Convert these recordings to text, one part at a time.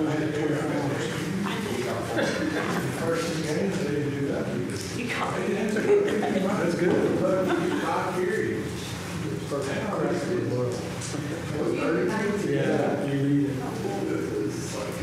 closed at 24 hours. First game, they didn't do that. You got it. That's good. But 5 periods. First half, that's good. Yeah, you read it. It's like,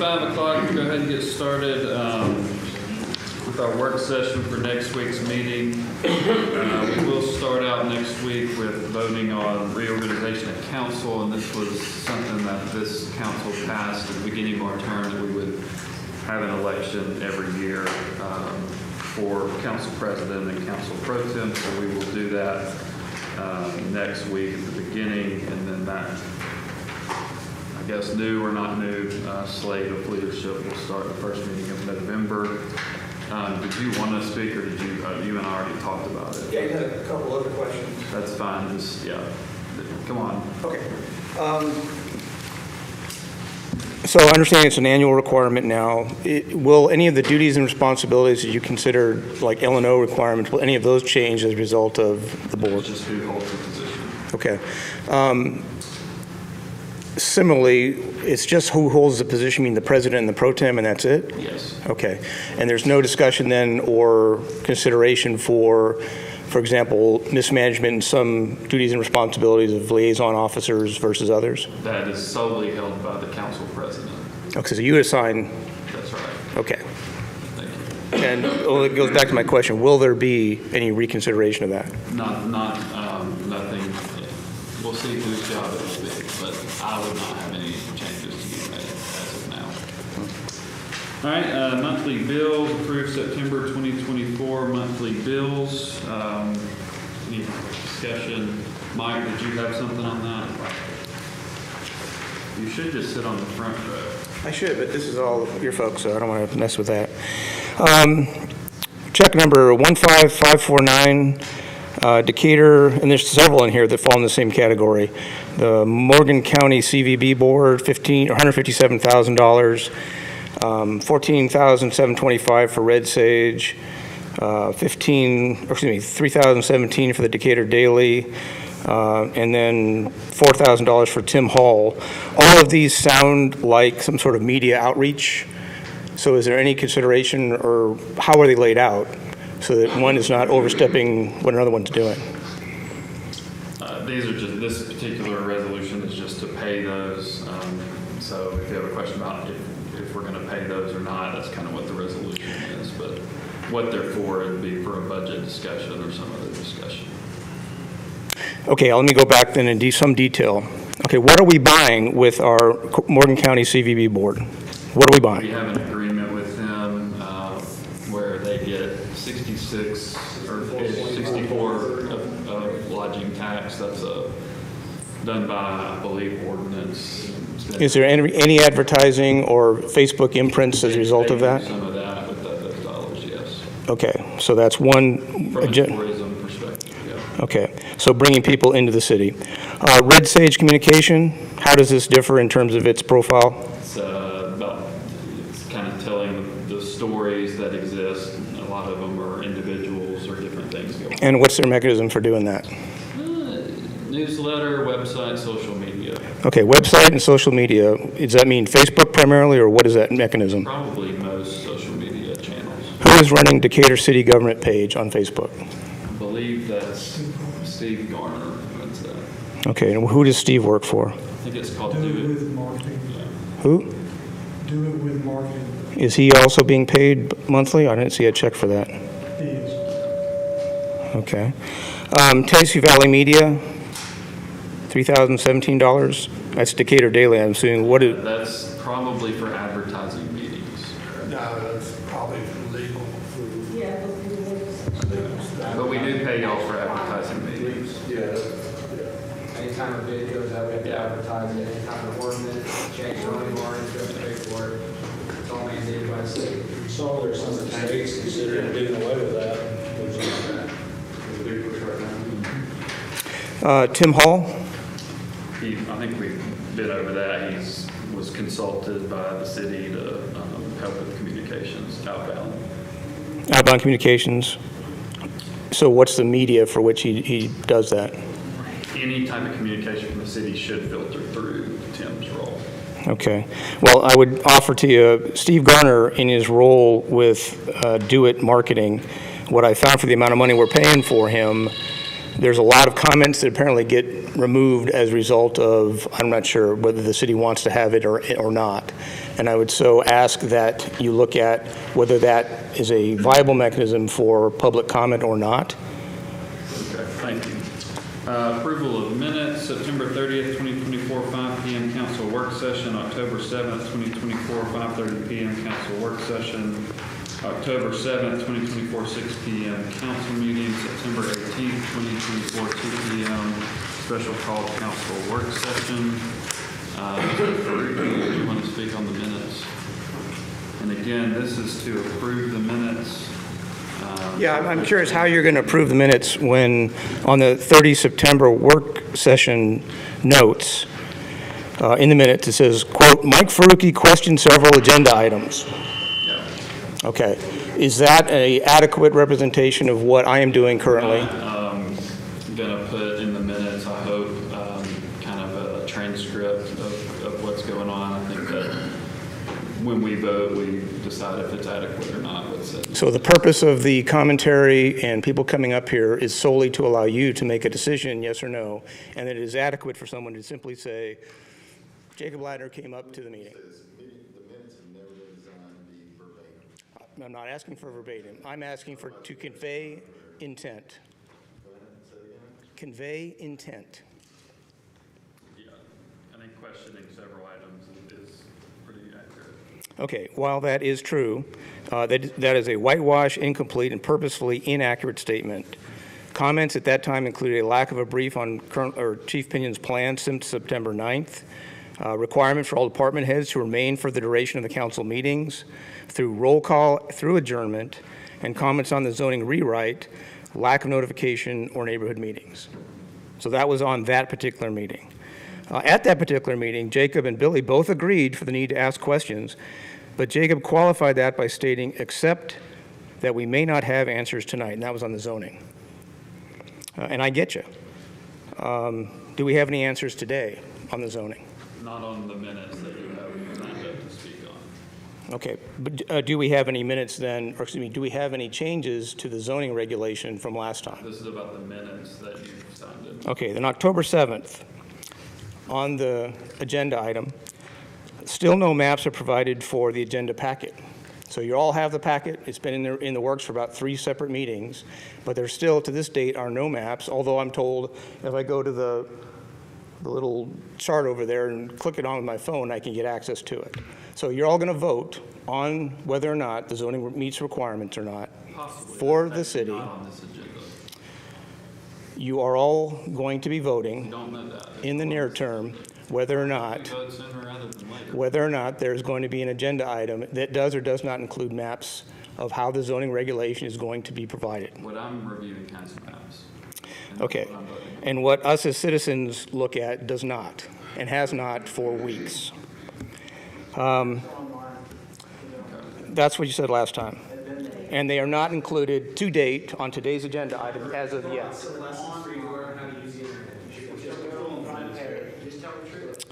5 o'clock. We'll go ahead and get started with our work session for next week's meeting. We will start out next week with voting on reorganization of council, and this was something that this council passed at the beginning of our term, that we would have an election every year for council president and council pro tem, so we will do that next week at the beginning, and then that, I guess, new or not new slate of leadership will start the first meeting of November. Did you want to speak, or did you and I already talked about it? Yeah, you had a couple other questions. That's fine. Just, yeah, come on. Okay. So I understand it's an annual requirement now. Will any of the duties and responsibilities that you consider like L&O requirements, will any of those change as a result of the board? It's just who holds the position. Okay. Similarly, it's just who holds the position, meaning the president and the pro tem, and that's it? Yes. Okay. And there's no discussion then or consideration for example, mismanagement and some duties and responsibilities of liaison officers versus others? That is solely held by the council president. Okay, so you assign. That's right. Okay. Thank you. And it goes back to my question, will there be any reconsideration of that? Nothing. We'll see whose job it will be, but I would not have any changes to be made as of now. All right, monthly bills, approved September 2024 monthly bills. Any discussion? Mike, did you have something on that? You should just sit on the front row. I should, but this is all your folks, so I don't want to mess with that. Check number 15549, Decatur, and there's several in here that fall in the same category. The Morgan County CVB Board, $157,000. $14,725 for Red Sage, $3,017 for the Decatur Daily, and then $4,000 for Tim Hall. All of these sound like some sort of media outreach. So is there any consideration, or how are they laid out so that one is not overstepping what another one's doing? These are just, this particular resolution is just to pay those. So if you have a question about if we're going to pay those or not, that's kind of what the resolution is. But what they're for, it'd be for a budget discussion or some other discussion. Okay, let me go back then and do some detail. Okay, what are we buying with our Morgan County CVB board? What are we buying? We have an agreement with them where they get 66 or 64 of lodging tax. That's done by, I believe, ordinance. Is there any advertising or Facebook imprints as a result of that? Some of that with those dollars, yes. Okay, so that's one. From a tourism perspective, yeah. Okay, so bringing people into the city. Red Sage Communication, how does this differ in terms of its profile? It's kind of telling the stories that exist. A lot of them are individuals or different things going on. And what's their mechanism for doing that? Newsletter, website, social media. Okay, website and social media. Does that mean Facebook primarily, or what is that mechanism? Probably most social media channels. Who is running Decatur City Government page on Facebook? I believe that's Steve Garner runs that. Okay, and who does Steve work for? I think it's called Do it Do with marketing. It. Who? Do it with marketing. Is he also being paid monthly? I didn't see a check for that. He is. Okay. Tennessee Valley Media, $3,017. That's Decatur Daily, I'm assuming. What is? That's probably for advertising meetings. No, that's probably legal. But we do pay y'all for advertising meetings. Yeah. Anytime a bid goes out, we have to advertise it. Anytime an ordinance, change zoning ordinance, we have to pay for it. It's all mandated by the state. So there's some states considering doing away with that, which is There's a big push right now. Tim Hall? I think we've been over that. He was consulted by the city to help with communications, outbound. Outbound Communications. So what's the media for which he does that? Any type of communication from the city should filter through Tim's role. Okay. Well, I would offer to you, Steve Garner, in his role with Do It Marketing, what I found for the amount of money we're paying for him, There's a lot of comments that apparently get removed as a result of, I'm not sure whether the city wants to have it or not. And I would so ask that you look at whether that is a viable mechanism for public comment or not. Okay, thank you. Approval of minutes, September 30th, 2024, 5 p.m. council work session, October 7th, 2024, 5:30 p.m. council work session, October 7th, 2024, 6 p.m. council meeting, September 18th, 2024, 2 p.m. special call council work session. Mr. Faruqi, do you want to speak on the minutes? And again, this is to approve the minutes. Yeah, I'm curious how you're going to approve the minutes when on the 30 September work session notes, in the minutes, it says, quote, Mike Faruqi questioned several agenda items. Yeah. Okay. Is that an adequate representation of what I am doing currently? I'm going to put in the minutes, I hope, kind of a transcript of what's going on. I think that when we vote, we decide if it's adequate or not. So the purpose of the commentary and people coming up here is solely to allow you to make a decision, yes or no, and that it is adequate for someone to simply say, Jacob Ladner came up to the meeting. The minutes have never been designed to be verbatim. I'm not asking for verbatim. I'm asking to convey intent. Convey intent. Yeah, I think questioning several items is pretty accurate. Okay, while that is true, that is a whitewash, incomplete, and purposefully inaccurate statement. Comments at that time included a lack of a brief on Chief Pinion's plan since September 9th, requirement for all department heads to remain for the duration of the council meetings, through roll call, through adjournment, and comments on the zoning rewrite, lack of notification, or neighborhood meetings. So that was on that particular meeting. At that particular meeting, Jacob and Billy both agreed for the need to ask questions, but Jacob qualified that by stating, except that we may not have answers tonight, and that was on the zoning. And I get you. Do we have any answers today on the zoning? Not on the minutes that you have signed up to speak on. Okay, but do we have any minutes then, or excuse me, do we have any changes to the zoning regulation from last time? This is about the minutes that you signed in. Okay, then October 7th, on the agenda item, still no maps are provided for the agenda packet. So you all have the packet. It's been in the works for about 3 separate meetings, but there still, to this date, are no maps, although I'm told if I go to the little chart over there and click it on with my phone, I can get access to it. So you're all going to vote on whether or not the zoning meets requirements or not. Possibly. For That's the city. not on this agenda. You are all going to be We voting don't know that. in the near term whether or We not vote sooner rather than later. whether or not there's going to be an agenda item that does or does not include maps of how the zoning regulation is going to be provided. What I'm reviewing has maps. And Okay. that's what I'm voting on. And what us as citizens look at does not, and has not for weeks. That's what you said last time. And they are not included to date on today's agenda item as of yet. Lessons for you learn how to use the internet. Just tell the truth.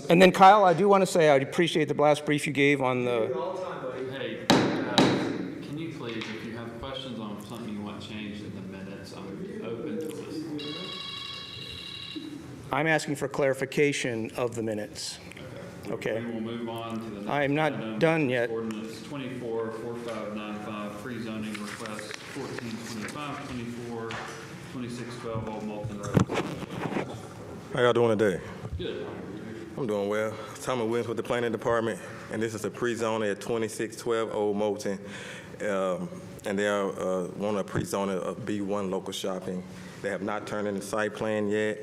And then Kyle, I do want to say I appreciate the blast brief you gave on the, All the time, buddy. Hey, can you please, if you have questions on something you want changed in the minutes, I'm open to listening. I'm asking for clarification of the minutes. Okay. We will move on to the next. I am not item. done yet. Ordinance 24-4595, pre-zoning request 1425-24, 2612 Old Moulton Road. How y'all doing today? Good. I'm doing well. Tommy Williams with the Planning Department, and this is a pre-zone at 2612 Old Moulton. And they are want to pre-zone of B1 local shopping. They have not turned in the site plan yet.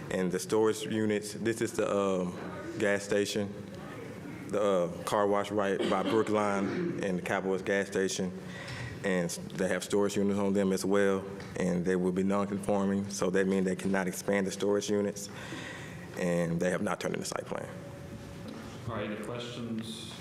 And the storage units, this is the gas station, the car wash right by Brookline and the Cowboys gas station. And they have storage units on them as well, and they will be non-conforming, so that means they cannot expand the storage units, and they have not turned in the site plan. All right, any questions?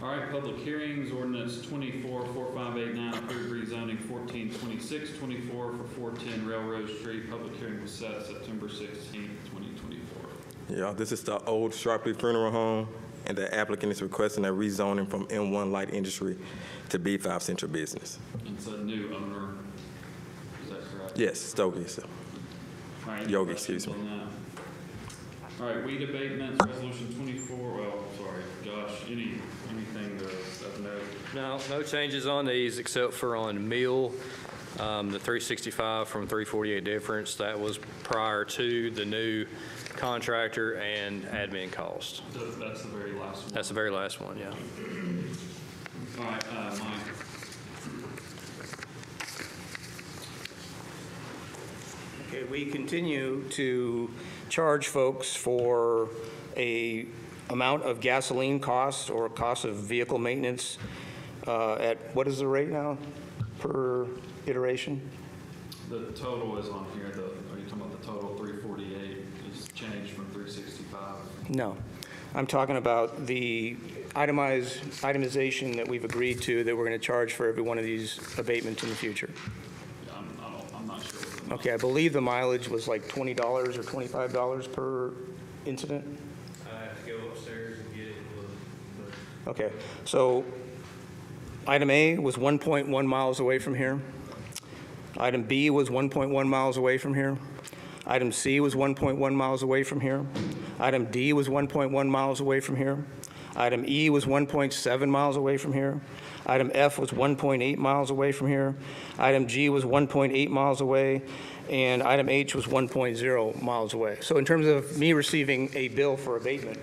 All right, public hearings, ordinance 24-4589, approved rezoning 1426-24 for 410 Railroad Street. Public hearing was set September 16th, 2024. Yeah, this is the old Sharpley Funeral Home, and the applicant is requesting a rezoning from M1 Light Industry to B5 Central Business. It's a new owner. that correct? Yes, Stogie, so. All right, any Yogi, questions excuse me. on that? All right, weed abatements, resolution 24, well, sorry, Josh, anything of note? No changes on these except for on meal, the 365 from 348 difference. That was prior to the new contractor and admin cost. That's the very last one. That's the very last one, yeah. All right, Mike. Okay, we continue to charge folks for a amount of gasoline cost or cost of vehicle maintenance at, what is the rate now per iteration? The total is on here, are you talking about the total 348 is changed from 365? No. I'm talking about the itemization that we've agreed to that we're going to charge for every one of these abatements in the future. I'm not sure. Okay, I believe the mileage was like $20 or $25 per incident. I have to go upstairs and get it. Okay, so item A was 1.1 miles away from here. Item B was 1.1 miles away from here. Item C was 1.1 miles away from here. Item D was 1.1 miles away from here. Item E was 1.7 miles away from here. Item F was 1.8 miles away from here. Item G was 1.8 miles away. And item H was 1.0 miles away. So in terms of me receiving a bill for abatement,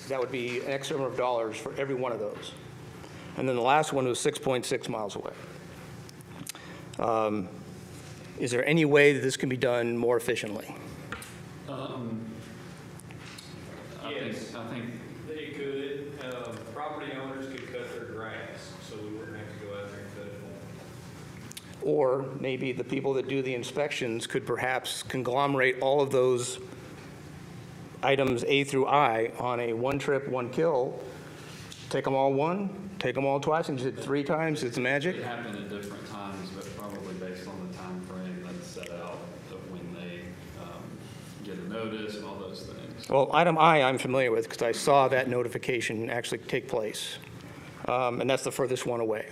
that would be an X number of dollars for every one of those. And then the last one was 6.6 miles away. Is there any way that this can be done more efficiently? Yes. I think They could. Property owners could cut their grass, so we wouldn't have to go out there and cut it for them. Or maybe the people that do the inspections could perhaps conglomerate all of those items A through I on a one trip, one kill, take them all one, take them all twice, and you did 3 times, it's magic? it happened at different times, but probably based on the time frame that's set out of when they get a notice and all those things. Well, item I, I'm familiar with because I saw that notification actually take place. And that's the furthest one away.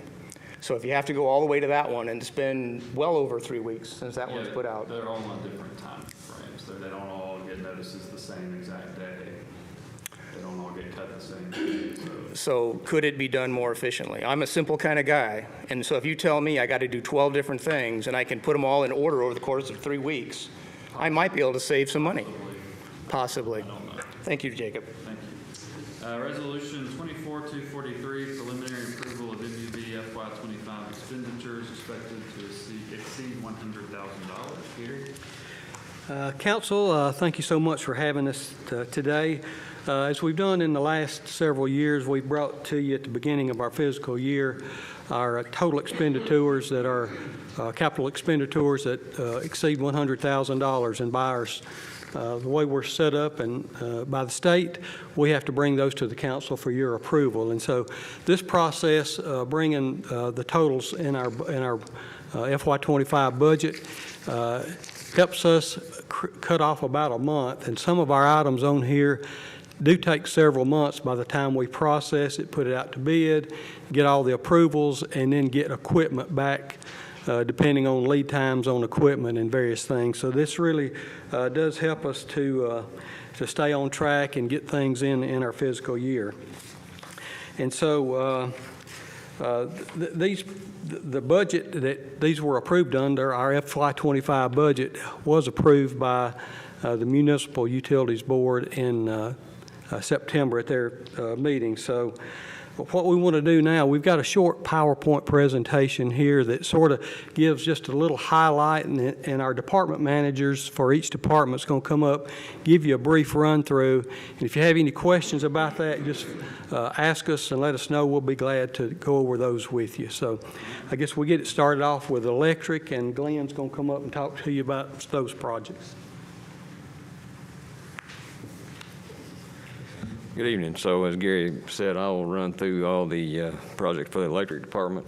So if you have to go all the way to that one, and it's been well over 3 weeks since that one's put out. They're all on different time frames. They don't all get notices the same exact day. They don't all get cut the same day. So could it be done more efficiently? I'm a simple kind of guy, and so if you tell me I got to do 12 different things and I can put them all in order over the course of 3 weeks, I might be able to save some money. Possibly. Thank you, Jacob. Thank you. Resolution 24-243, preliminary approval of MUB FY25 expenditures expected to exceed $100,000. Peter? Council, thank you so much for having us today. As we've done in the last several years, we've brought to you at the beginning of our fiscal year our total expenditures that are capital expenditures that exceed $100,000. And by our the way we're set up and by the state, we have to bring those to the council for your approval. And so this process, bringing the totals in our FY25 budget, helps us cut off about a month. And some of our items on here do take several months by the time we process it, put it out to bid, get all the approvals, and then get equipment back, depending on lead times on equipment and various things. So this really does help us to stay on track and get things in our fiscal year. And so the budget that these were approved under, our FY25 budget, was approved by the Municipal Utilities Board in September at their meeting. So what we want to do now, we've got a short PowerPoint presentation here that sort of gives just a little highlight, and our department managers for each department is going to come up, give you a brief run through. And if you have any questions about that, just ask us and let us know. We'll be glad to go over those with you. So I guess we'll get it started off with electric, and Glenn's going to come up and talk to you about those projects. Good evening. So as Gary said, I will run through all the projects for the electric department.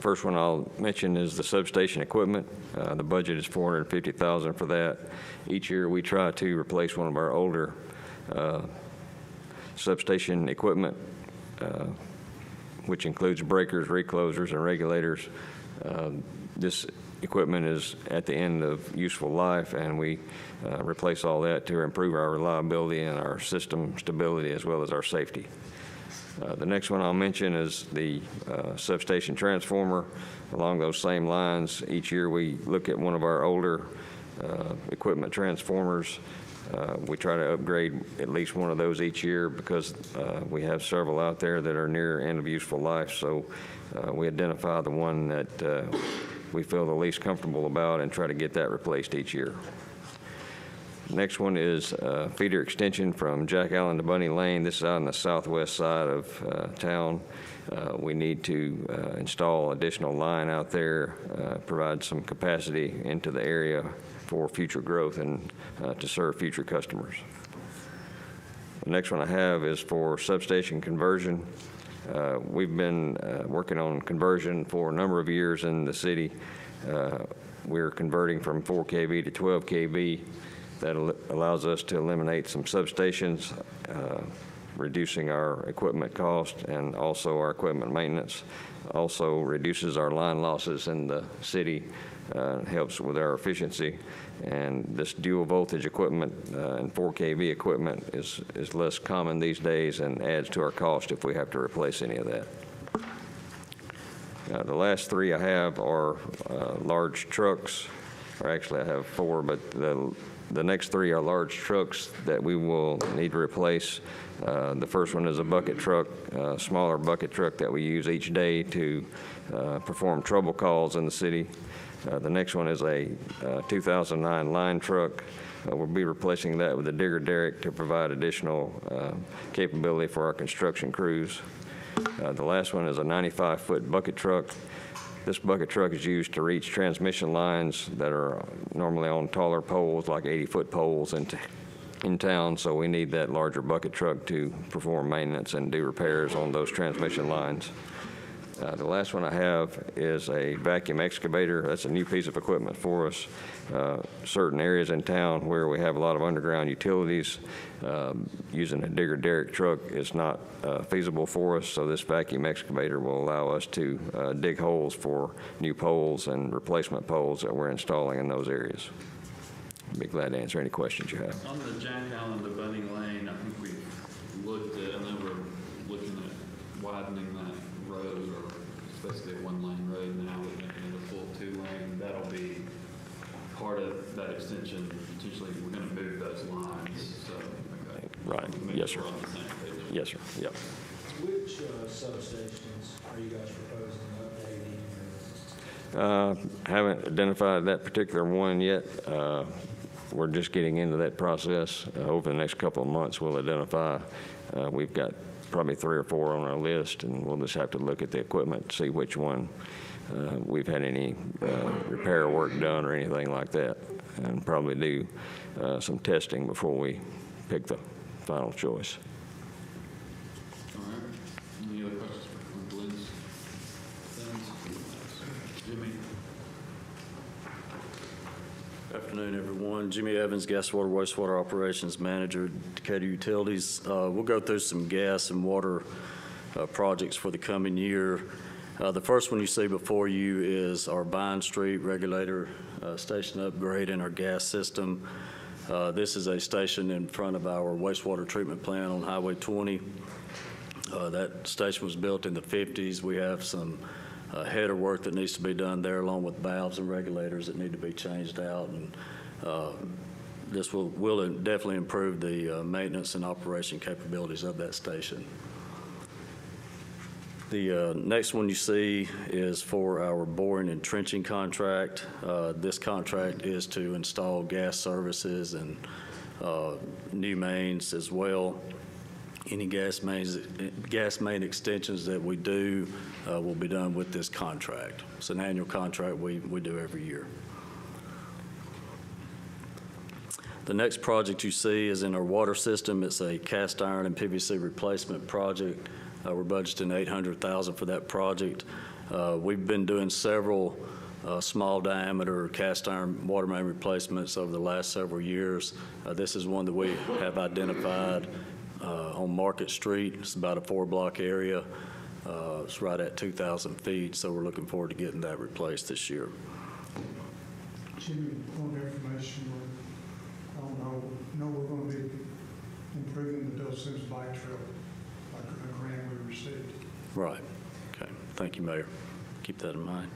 First one I'll mention is the substation equipment. The budget is $450,000 for that. Each year we try to replace one of our older substation equipment, which includes breakers, reclosers, and regulators. This equipment is at the end of useful life, and we replace all that to improve our reliability and our system stability as well as our safety. The next one I'll mention is the substation transformer. Along those same lines, each year we look at one of our older equipment transformers. We try to upgrade at least one of those each year because we have several out there that are near end of useful life. So we identify the one that we feel the least comfortable about and try to get that replaced each year. Next one is feeder extension from Jack Allen to Bunny Lane. This is out on the southwest side of town. We need to install additional line out there, provide some capacity into the area for future growth and to serve future customers. The next one I have is for substation conversion. We've been working on conversion for a number of years in the city. We're converting from 4 kV to 12 kV. That allows us to eliminate some substations, reducing our equipment cost and also our equipment maintenance. Also reduces our line losses in the city, helps with our efficiency. And this dual voltage equipment and 4 kV equipment is less common these days and adds to our cost if we have to replace any of that. The last three I have are large trucks, or actually I have 4, but the next 3 are large trucks that we will need to replace. The first one is a bucket truck, a smaller bucket truck that we use each day to perform trouble calls in the city. The next one is a 2009 line truck. We'll be replacing that with a digger derrick to provide additional capability for our construction crews. The last one is a 95-foot bucket truck. This bucket truck is used to reach transmission lines that are normally on taller poles, like 80-foot poles in town, so we need that larger bucket truck to perform maintenance and do repairs on those transmission lines. The last one I have is a vacuum excavator. That's a new piece of equipment for us. Certain areas in town where we have a lot of underground utilities, using a digger derrick truck is not feasible for us, so this vacuum excavator will allow us to dig holes for new poles and replacement poles that we're installing in those areas. I'd be glad to answer any questions you have. On the Jack Allen to Bunny Lane, I think we looked at, and then we're looking at widening that road, or it's basically a one-lane road now, we're making it a full 2-lane. That'll be part of that extension. Potentially, we're going to move those lines. So, okay. Right. Yes, sir. Yes, sir. Yep. Which substations are you guys proposing updating? Haven't identified that particular one yet. We're just getting into that process. Over the next couple of months, we'll identify. We've got probably 3 or 4 on our list, and we'll just have to look at the equipment, see which one we've had any repair work done or anything like that, and probably do some testing before we pick the final choice. All right. Any other questions for Liz? Jimmy? Afternoon, everyone. Jimmy Evans, Gas, Water, Wastewater Operations Manager, Decatur Utilities. We'll go through some gas and water projects for the coming year. The first one you see before you is our Vine Street regulator station upgrade in our gas system. This is a station in front of our wastewater treatment plant on Highway 20. That station was built in the 50s. We have some header work that needs to be done there, along with valves and regulators that need to be changed out. And this will definitely improve the maintenance and operation capabilities of that station. The next one you see is for our boring and trenching contract. This contract is to install gas services and new mains as well. Any gas main extensions that we do will be done with this contract. It's an annual contract we do every year. The next project you see is in our water system. It's a cast iron and PVC replacement project. We're budgeting $800,000 for that project. We've been doing several small diameter cast iron water main replacements over the last several years. This is one that we have identified on Market Street. It's about a 4-block area. It's right at 2,000 feet, so we're looking forward to getting that replaced this year. Jimmy, point of information, I don't know we're going to be improving the Bill Sims bike trail, like a grant we received. Right. Okay. Thank you, Mayor. Keep that in mind.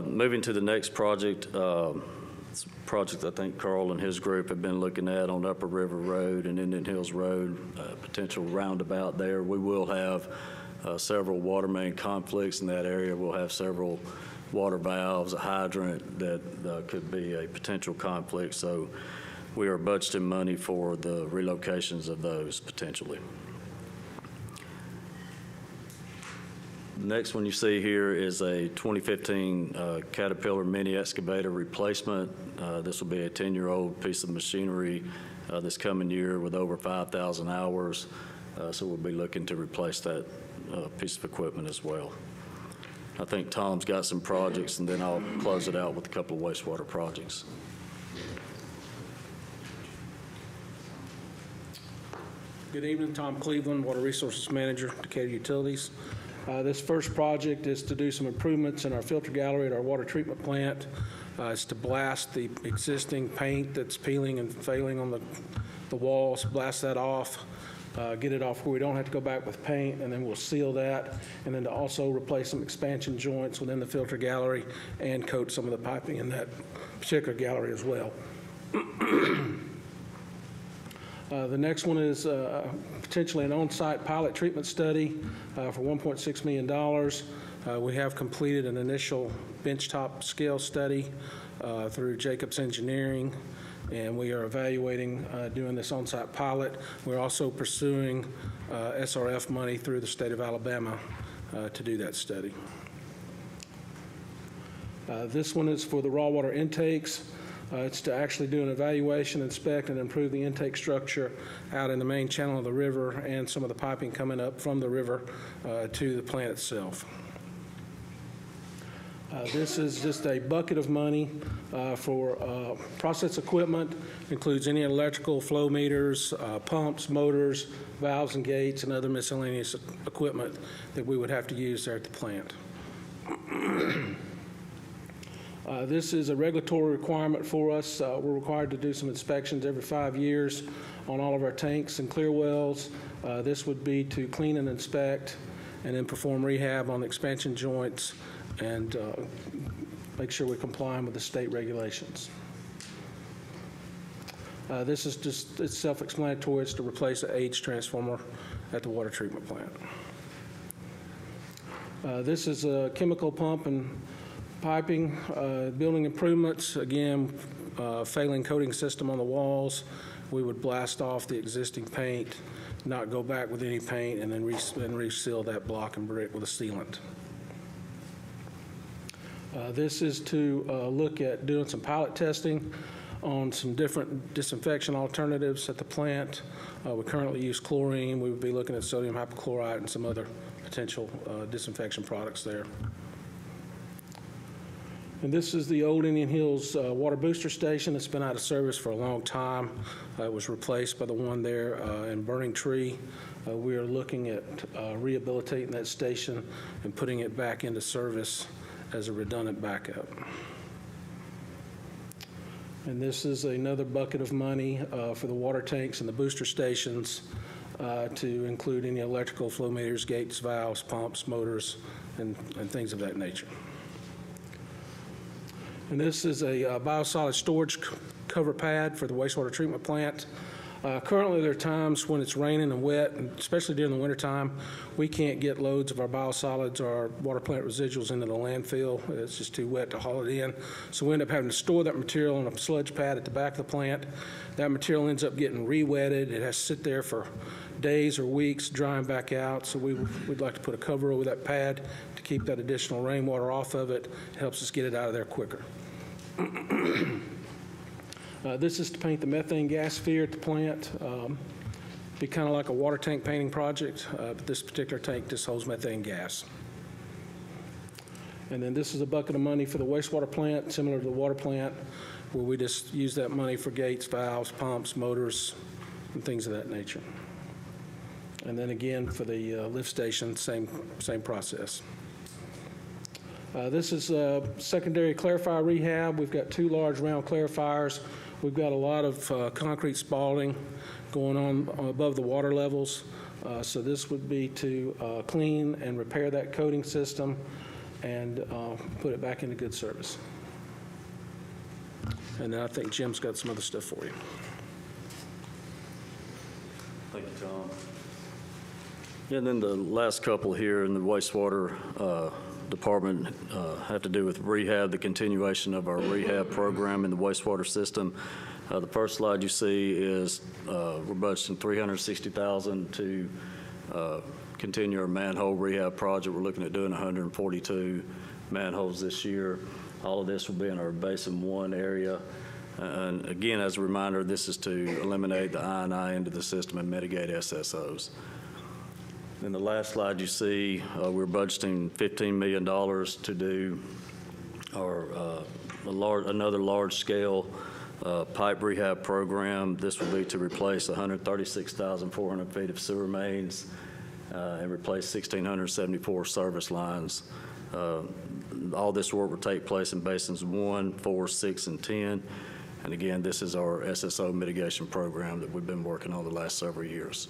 Moving to the next project, it's a project I think Carl and his group have been looking at on Upper River Road and Indian Hills Road, potential roundabout there. We will have several water main conflicts in that area. We'll have several water valves, a hydrant that could be a potential conflict. So we are budgeting money for the relocations of those potentially. The next one you see here is a 2015 Caterpillar mini excavator replacement. This will be a 10-year-old piece of machinery this coming year with over 5,000 hours. So we'll be looking to replace that piece of equipment as well. I think Tom's got some projects, and then I'll close it out with a couple of wastewater projects. Good evening, Tom Cleveland, Water Resources Manager, Decatur Utilities. This first project is to do some improvements in our filter gallery at our water treatment plant. It's to blast the existing paint that's peeling and failing on the walls, blast that off, get it off where we don't have to go back with paint, and then we'll seal that, and then to also replace some expansion joints within the filter gallery and coat some of the piping in that particular gallery as well. The next one is potentially an on-site pilot treatment study for $1.6 million. We have completed an initial benchtop scale study through Jacobs Engineering, and we are evaluating doing this on-site pilot. We're also pursuing SRF money through the state of Alabama to do that study. This one is for the raw water intakes. It's to actually do an evaluation, inspect, and improve the intake structure out in the main channel of the river and some of the piping coming up from the river to the plant itself. This is just a bucket of money for process equipment. Includes any electrical flow meters, pumps, motors, valves and gates, and other miscellaneous equipment that we would have to use there at the plant. This is a regulatory requirement for us. We're required to do some inspections every 5 years on all of our tanks and clear wells. This would be to clean and inspect and then perform rehab on expansion joints and make sure we're complying with the state regulations. This is just, it's self-explanatory. It's to replace an aged transformer at the water treatment plant. This is a chemical pump and piping, building improvements. Again, failing coating system on the walls. We would blast off the existing paint, not go back with any paint, and then reseal that block and brick with a sealant. This is to look at doing some pilot testing on some different disinfection alternatives at the plant. We currently use chlorine. We would be looking at sodium hypochlorite and some other potential disinfection products there. And this is the old Indian Hills water booster station. It's been out of service for a long time. It was replaced by the one there in Burning Tree. We are looking at rehabilitating that station and putting it back into service as a redundant backup. And this is another bucket of money for the water tanks and the booster stations to include any electrical flow meters, gates, valves, pumps, motors, and things of that nature. And this is a biosolid storage cover pad for the wastewater treatment plant. Currently, there are times when it's raining and wet, and especially during the wintertime, we can't get loads of our biosolids or our water plant residuals into the landfill. It's just too wet to haul it in. So we end up having to store that material on a sludge pad at the back of the plant. That material ends up getting re-wetted. It has to sit there for days or weeks, drying back out. So we'd like to put a cover over that pad to keep that additional rainwater off of it. It helps us get it out of there quicker. This is to paint the methane gas sphere at the plant. Be kind of like a water tank painting project, but this particular tank just holds methane gas. And then this is a bucket of money for the wastewater plant, similar to the water plant, where we just use that money for gates, valves, pumps, motors, and things of that nature. And then again, for the lift station, same process. This is secondary clarifier rehab. We've got 2 large round clarifiers. We've got a lot of concrete spalling going on above the water levels. So this would be to clean and repair that coating system and put it back into good service. And then I think Jim's got some other stuff for you. Thank you, Tom. And then the last couple here in the wastewater department have to do with rehab, the continuation of our rehab program in the wastewater system. The first slide you see is we're budgeting $360,000 to continue our manhole rehab project. We're looking at doing 142 manholes this year. All of this will be in our Basin 1 area. And again, as a reminder, this is to eliminate the I&I into the system and mitigate SSOs. Then the last slide you see, we're budgeting $15 million to do another large-scale pipe rehab program. This will be to replace 136,400 feet of sewer mains and replace 1,674 service lines. All this work will take place in Basins 1, 4, 6, and 10. And again, this is our SSO mitigation program that we've been working on the last several years.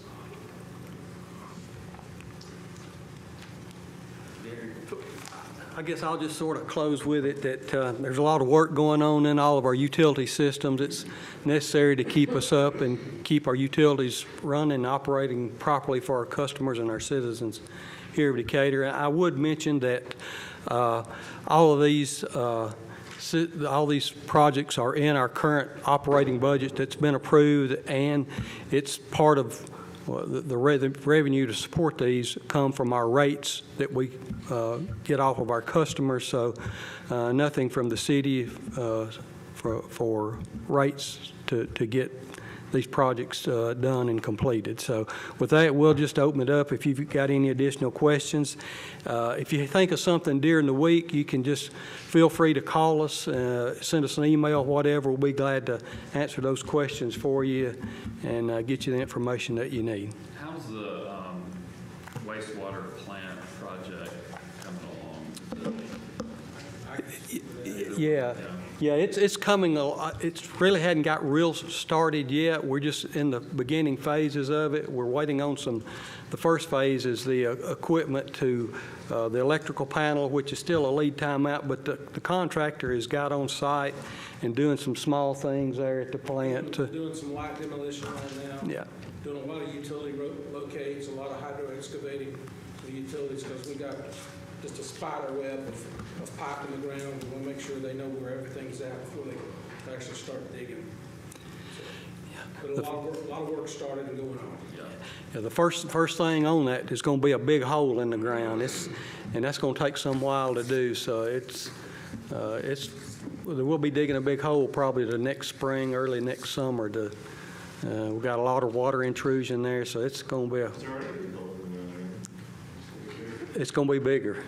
I guess I'll just sort of close with it that there's a lot of work going on in all of our utility systems. It's necessary to keep us up and keep our utilities running and operating properly for our customers and our citizens here in Decatur. I would mention that all these projects are in our current operating budget that's been approved, and it's part of the revenue to support these come from our rates that we get off of our customers. So nothing from the city for rates to get these projects done and completed. So with that, we'll just open it up if you've got any additional questions. If you think of something during the week, you can just feel free to call us, send us an email, whatever. We'll be glad to answer those questions for you and get you the information that you need. How's the wastewater plant project coming along? Yeah, it's coming. It really hadn't got real started yet. We're just in the beginning phases of it. We're waiting on the first phase is the equipment to the electrical panel, which is still a lead time out, but the contractor has got on site and doing some small things there at the plant. Doing some light demolition right now. Yeah. Doing a lot of utility locates, a lot of hydro excavating the utilities, because we got just a spider web of pipe in the ground. We want to make sure they know where everything's at before they actually start digging. But a lot of work started and going on. Yeah, the first thing on that is going to be a big hole in the ground. And that's going to take some while to do. So we'll be digging a big hole probably the next spring, early next summer. We've got a lot of water intrusion there, so it's going to be bigger.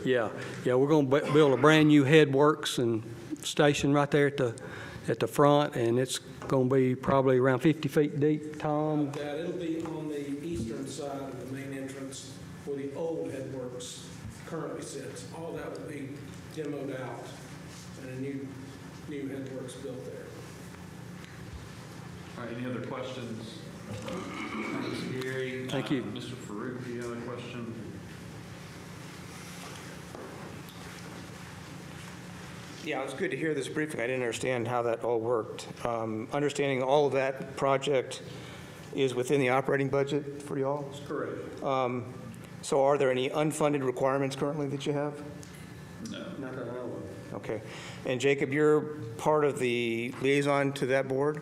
Yeah, we're going to build a brand new headworks and station right there at the front, and it's going to be probably around 50 feet deep, Tom. It'll be on the eastern side of the main entrance where the old headworks currently sits. All that will be demoed out and a new headworks built there. All right, any other questions? Thanks, Gary. Thank you. Mr. Farouk, do you have a question? Yeah, it was good to hear this briefing. I didn't understand how that all worked. Understanding all of that project is within the operating budget for y'all? That's correct. So are there any unfunded requirements currently that you have? No. Not that I know of. Okay. And Jacob, you're part of the liaison to that board.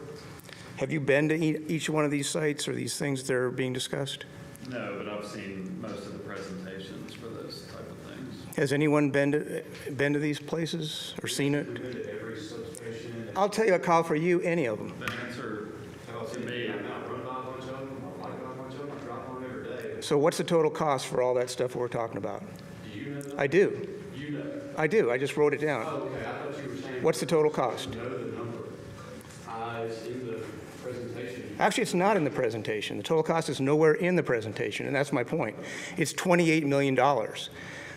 Have you been to each one of these sites or these things that are being discussed? No, but I've seen most of the presentations for those type of things. Has anyone been to these places or seen it? We've been to every substation. I'll tell you a call for you, any of them. The answer to me, I've not run by a bunch of them. I like by a bunch of them. I drop on every day. So what's the total cost for all that stuff we're talking about? Do you know that? I do. You know. I do. I just wrote it down. Oh, okay. I thought you were saying. What's the total cost? You know the number. It's in the presentation. Actually, it's not in the presentation. The total cost is nowhere in the presentation, and that's my point. It's $28 million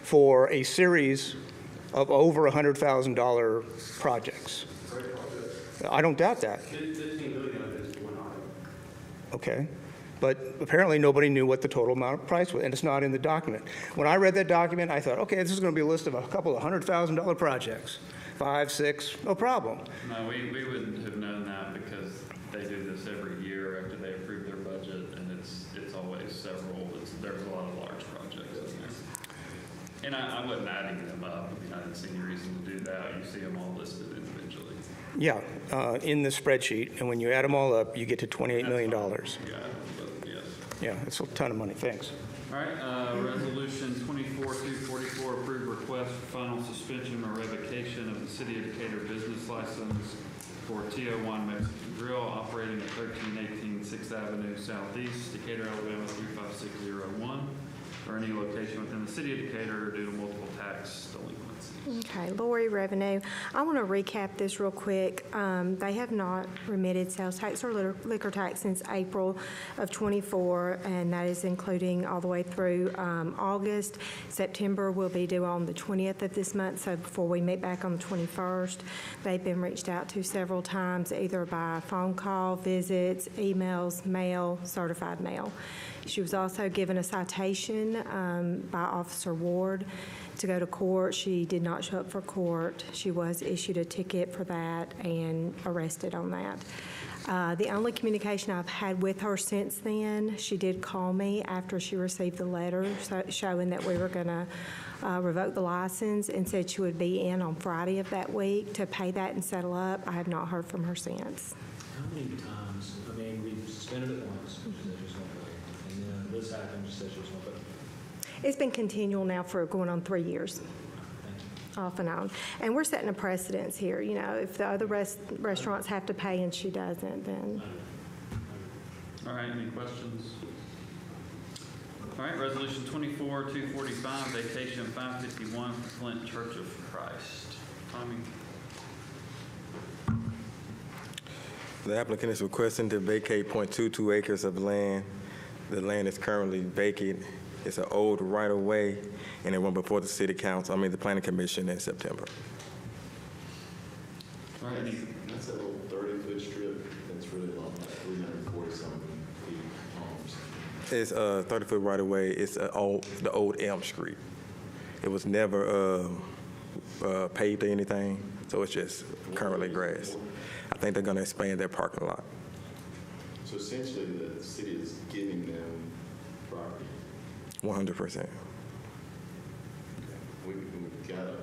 for a series of over $100,000 projects. I don't doubt that. 15 million of it is one item. Okay. But apparently nobody knew what the total amount of price was, and it's not in the document. When I read that document, I thought, okay, this is going to be a list of a couple of $100,000 projects. 5, 6, no problem. No, we wouldn't have known that because they do this every year after they approve their budget, and it's always several. There's a lot of large projects in there. And I wasn't adding them up. I mean, I didn't see any reason to do that. You see them all listed individually. Yeah, in the spreadsheet, and when you add them all up, you get to $28 million. Yeah, but yes. Yeah, it's a ton of money, thanks. All right, resolution 24-244, approved request for final suspension or revocation of the City of Decatur business license for TO1 Mexican Grill operating at 1318 6th Avenue Southeast, Decatur, Alabama 35601, or any location within the City of Decatur due to multiple tax delinquencies. Okay, Lori Revenue. I want to recap this real quick. They have not remitted sales tax or liquor tax since April of '24, and that is including all the way through August. September will be due on the 20th of this month, so before we meet back on the 21st. They've been reached out to several times, either by phone call, visits, emails, mail, certified mail. She was also given a citation by Officer Ward to go to court. She did not show up for court. She was issued a ticket for that and arrested on that. The only communication I've had with her since then, she did call me after she received the letter showing that we were going to revoke the license, and said she would be in on Friday of that week to pay that and settle up. I have not heard from her since. How many times, I mean, we suspended it once, she said she was going to pay, and then this happened, she said she was going to pay. It's been continual now for going on 3 years, off and on. And we're setting a precedence here. You know, if the other restaurants have to pay and she doesn't, then. All right, any questions? All right, resolution 24-245, vacation 551 for Flint Church of Christ. Tommy? The applicant is requesting to vacate .22 acres of land. The land is currently vacant. It's an old right-of-way, and it went before the city council, the planning commission in September. All right, That's an old 30-foot strip that's really long, like 340-something feet long. It's a 30-foot right-of-way. It's the old Elm Street. It was never paved or anything, so it's just currently grass. I think they're going to expand their parking lot. So essentially, the city is giving them property. 100%. We gotta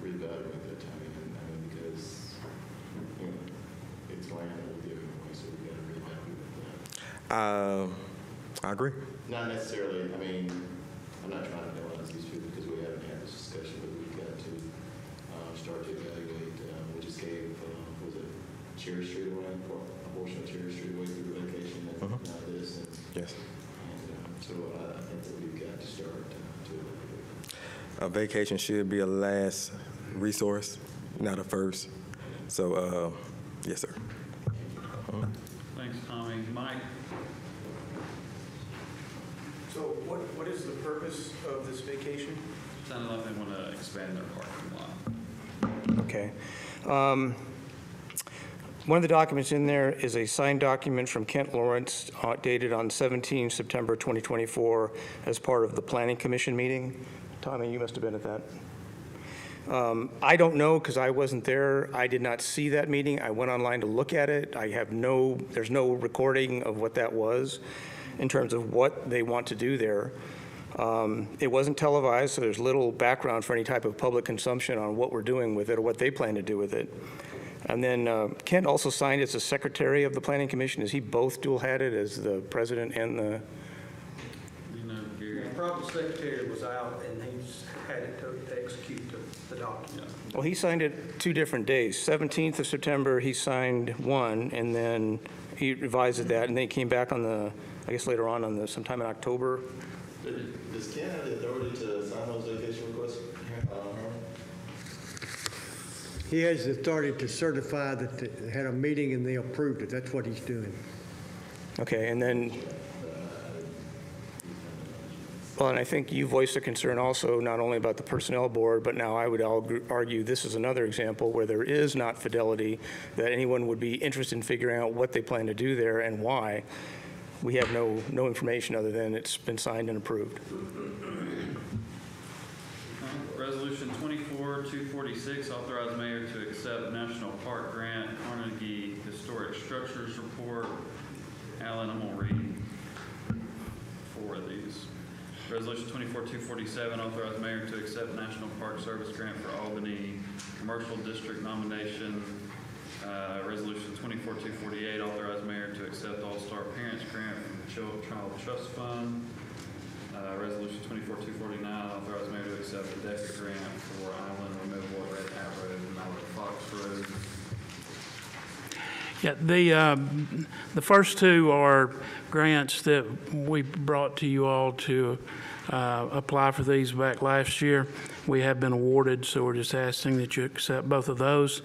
reevaluate that timing, because, you know, it's land that we're giving away, so we gotta reevaluate that. I agree. Not necessarily, I'm not trying to penalize these people because we haven't had this discussion, but we've got to start to evaluate. We just gave, was it Cherry Street away, a portion of Cherry Street away through the vacation and this. And, yes. And so I think that we've got to start to evaluate. A vacation should be a last resource, not a first. So, yes, sir. thanks, Tommy. Mike? So what is the purpose of this vacation? Sounded like they want to expand their parking lot. Okay. One of the documents in there is a signed document from Kent Lawrence dated on 17 September 2024 as part of the Planning Commission meeting. Tommy, you must have been at that. I don't know because I wasn't there. I did not see that meeting. I went online to look at it. There's no recording of what that was in terms of what they want to do there. It wasn't televised, so there's little background for any type of public consumption on what we're doing with it or what they plan to do with it. And then Kent also signed as the secretary of the Planning Commission. Is he both dual-hatted as the president and the? The problem secretary was out, and he's had it to execute the document. Well, he signed it 2 different days. 17th of September, he signed one, and then he revised that, and then he came back on I guess later on sometime in October. Does Ken have the authority to sign those vacation requests? He has the authority to certify that they had a meeting and they approved it. That's what he's doing. Okay, and then, well, and I think you voiced a concern also not only about the personnel board, but now I would argue this is another example where there is not fidelity, that anyone would be interested in figuring out what they plan to do there and why. We have no information other than it's been signed and approved. Resolution 24-246, authorize mayor to accept National Park Grant, Carnegie Historic Structures Report. Alan, I'm going to read 4 of these. Resolution 24-247, authorize mayor to accept National Park Service Grant for Albany Commercial District nomination. Resolution 24-248, authorize mayor to accept All-Star Parents Grant from the Child Trust Fund. Resolution 24-249, authorize mayor to accept the DECA grant for island removal at Red Hat Road and Mallard Fox Road. Yeah, the first 2 are grants that we brought to you all to apply for these back last year. We have been awarded, so we're just asking that you accept both of those.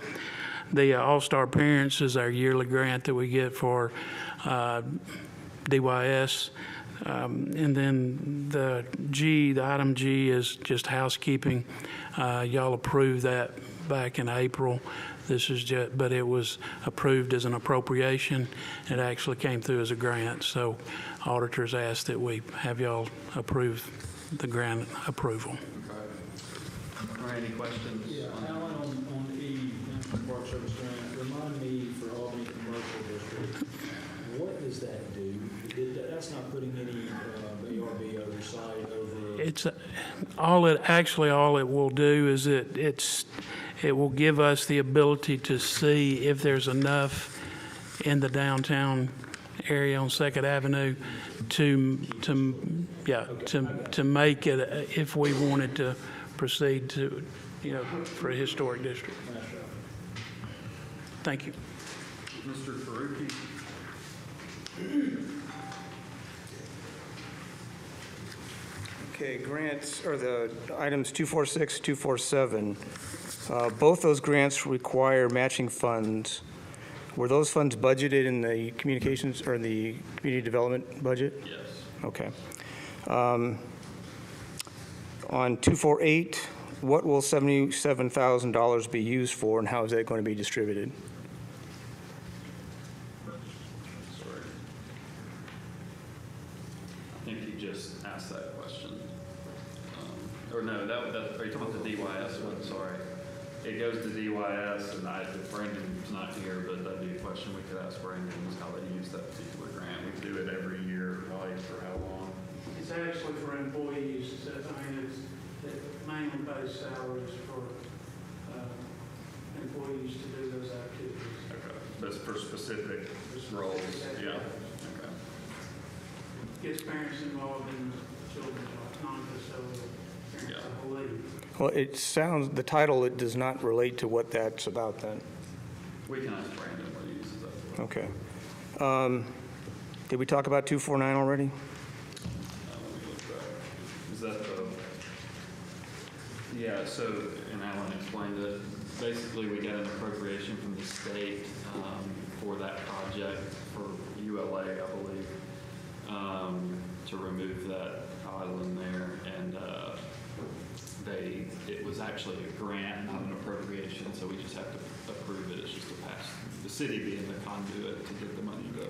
The All-Star Parents is our yearly grant that we get for DYS. And then the item G is just housekeeping. Y'all approved that back in April. This is just, but it was approved as an appropriation. It actually came through as a grant. So auditors asked that we have y'all approve the grant approval. Okay. All right, any questions? Yeah, Alan, on E, National Park Service Grant, remind me for Albany Commercial District, what does that do? That's not putting any ARB oversight over. It's all it will do is it will give us the ability to see if there's enough in the downtown area on 2nd Avenue to make it if we wanted to proceed to for a historic district. Thank you. Mr. Faruqi. Okay, grants, or the items 246, 247, both those grants require matching funds. Were those funds budgeted in the communications or in the community development budget? Yes. Okay. On 248, what will $77,000 be used for, and how is that going to be distributed? Sorry. I think you just asked that question. Or no, are you talking about the DYS one? Sorry. It goes to DYS, and Brandon's not here, but that'd be a question we could ask Brandon, is how they use that particular grant. We do it every year, probably for how long? It's actually for employees. It mainly pays salaries for employees to do those activities. Okay. That's for specific roles. Yeah. Okay. Gets parents involved in children's non-custodial parents, I believe. Well, it sounds, the title, it does not relate to what that's about then. We can ask Brandon what he uses that for. Okay. Did we talk about 249 already? Let me look back. Is that the? Yeah, so, and Alan explained it. Basically, we got an appropriation from the state for that project for ULA, I believe, to remove that island there. And it was actually a grant, not an appropriation, so we just have to approve it. It's just a pass. The city being the conduit to get the money to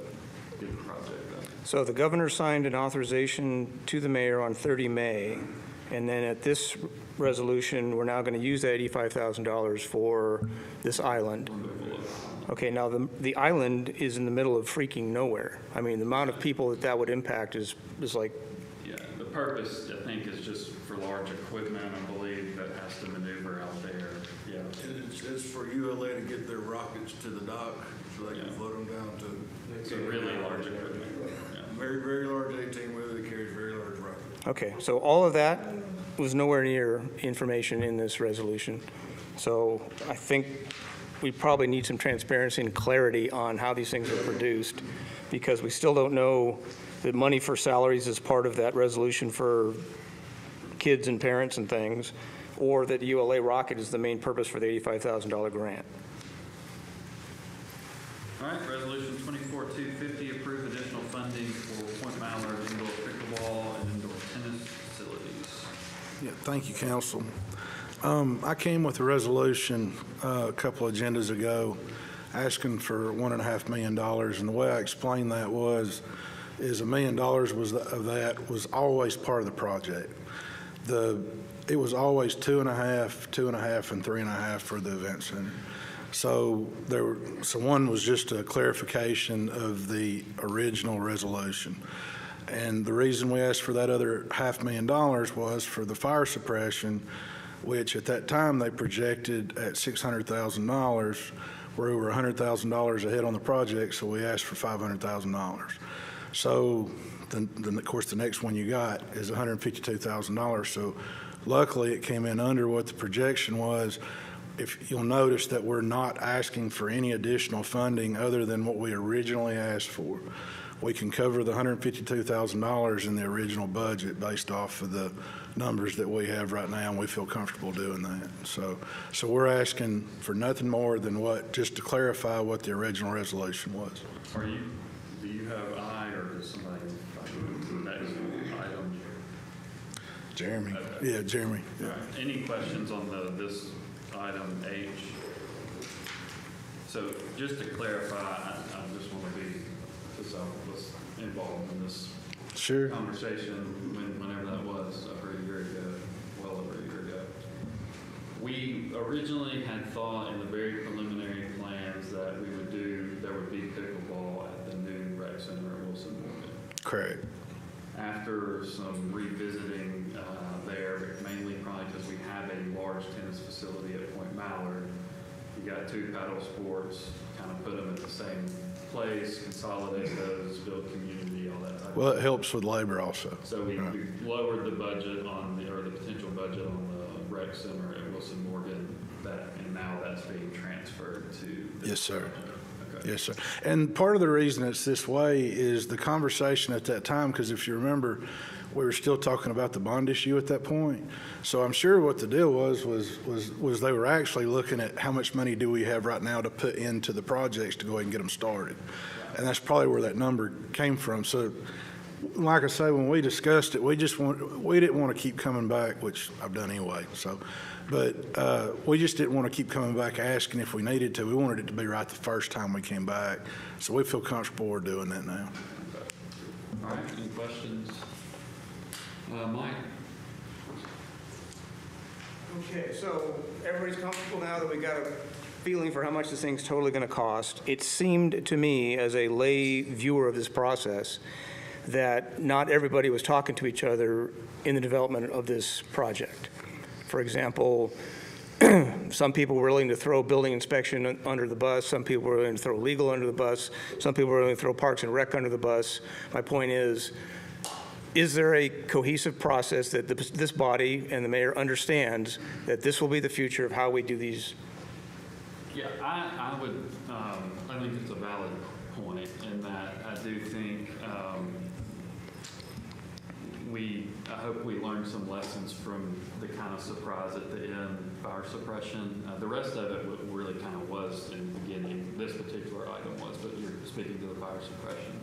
get the project done. So the governor signed an authorization to the mayor on 30 May, and then at this resolution, we're now going to use that $85,000 for this island. Okay, now the island is in the middle of freaking nowhere. I mean, the amount of people that would impact is like. Yeah, the purpose, I think, is just for large equipment, I believe, that has to maneuver out there. Yeah. It's for ULA to get their rockets to the dock so they can float them down to. It's a really large equipment. Yeah. Very, very large 18-wheeler that carries very large rockets. Okay, so all of that was nowhere near information in this resolution. So I think we probably need some transparency and clarity on how these things are produced, because we still don't know that money for salaries is part of that resolution for kids and parents and things. or that ULA rocket is the main purpose for the $85,000 grant. All right, resolution 24-250, approve additional funding for Point Mallard indoor pickleball and indoor tennis facilities. Yeah, thank you, council. I came with a resolution a couple agendas ago asking for $1.5 million, and the way I explained that is $1 million of that was always part of the project. It was always 2.5, 2.5, and 3.5 for the event center. So one was just a clarification of the original resolution. And the reason we asked for that other $500,000 was for the fire suppression, which at that time they projected at $600,000. We're over $100,000 ahead on the project, so we asked for $500,000. So then, of course, the next one you got is $152,000. So luckily, it came in under what the projection was. If you'll notice that we're not asking for any additional funding other than what we originally asked for. We can cover the $152,000 in the original budget based off of the numbers that we have right now, and we feel comfortable doing that. So we're asking for nothing more than just to clarify what the original resolution was. Do you have I, or does somebody next item? Jeremy. Okay. Yeah, Jeremy. Yeah. All right. Any questions on this item H? So just to clarify, I just want to be, because I was involved in this conversation whenever that was, over a year ago, well over a year ago. We originally had thought in the very preliminary plans that there would be pickleball at the new rec center at Wilson Morgan. Correct. After some revisiting there, mainly probably because we have a large tennis facility at Point Mallard. You got two paddle sports, kind of put them at the same place, consolidate those, build community, all that type of stuff. Well, it helps with labor also. So we lowered the budget or the potential budget on the rec center at Wilson Morgan, and now that's being transferred to this. Yes, sir. Okay. Yes, sir. And part of the reason it's this way is the conversation at that time, because if you remember, we were still talking about the bond issue at that point. So I'm sure what the deal was they were actually looking at how much money do we have right now to put into the projects to go ahead and get them started. And that's probably where that number came from. So like I say, when we discussed it, we didn't want to keep coming back, which I've done anyway. But we just didn't want to keep coming back asking if we needed to. We wanted it to be right the first time we came back. So we feel comfortable we're doing that now. All right, any questions? Mike? Okay, so everybody's comfortable now that we got a feeling for how much this thing's totally going to cost. It seemed to me, as a lay viewer of this process, that not everybody was talking to each other in the development of this project. For example, some people were willing to throw building inspection under the bus. Some people were willing to throw legal under the bus. Some people were willing to throw Parks and Rec under the bus. My point is there a cohesive process that this body and the mayor understands that this will be the future of how we do these? Yeah, I would, I think it's a valid point in that I do think I hope we learned some lessons from the kind of surprise at the end, fire suppression. The rest of it really kind of was in the beginning. This particular item was, but you're speaking to the fire suppression.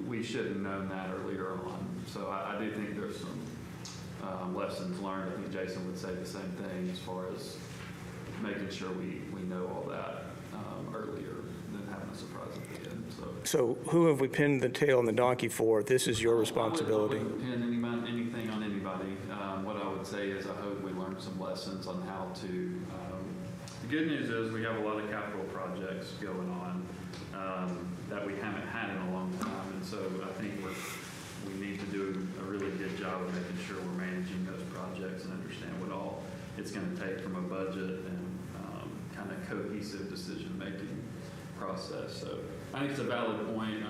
We should have known that earlier on. So I do think there's some lessons learned. I think Jason would say the same thing as far as making sure we know all that earlier than having a surprise at the end. So who have we pinned the tail on the donkey for? This is your responsibility. I wouldn't pin anything on anybody. What I would say is I hope we learned some lessons on how to. The good news is we have a lot of capital projects going on that we haven't had in a long time, and so I think we need to do a really good job of making sure we're managing those projects and understand what all it's going to take from a budget and kind of cohesive decision-making process. So I think it's a valid point.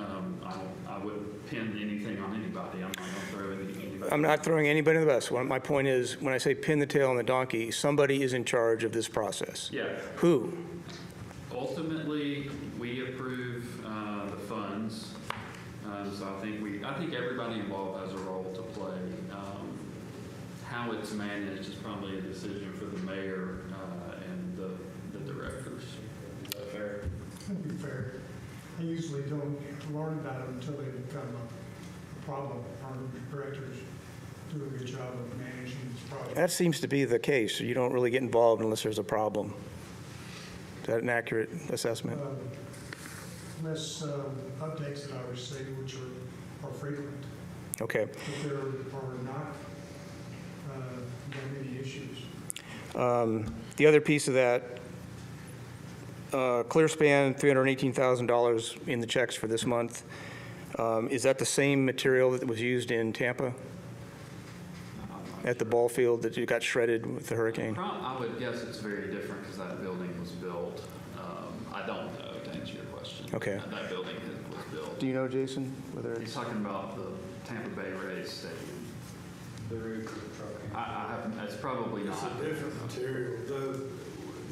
I wouldn't pin anything on anybody. I'm not going to throw anybody. I'm not throwing anybody in the bus. My point is, when I say pin the tail on the donkey, somebody is in charge of this process. Yeah. Who? Ultimately, we approve the funds. So I think everybody involved has a role to play. how it's managed is probably a decision for the mayor and the directors. Is that fair? That'd be fair. I usually don't learn about it until they become a problem. Our directors do a good job of managing this project. That seems to be the case. You don't really get involved unless there's a problem. Is that an accurate assessment? Less updates that I receive, which are frequent. Okay. But there are not that many issues. The other piece of that, ClearSpan, $318,000 in the checks for this month. Is that the same material that was used in Tampa at the ball field that you got shredded with the hurricane? I would guess it's very different because that building was built. I don't know, to answer your question. Okay. That building was built. Do you know, Jason, whether He's talking about the Tampa Bay Rays Stadium. The roof of the truck. I haven't, it's probably It's not. a different material. The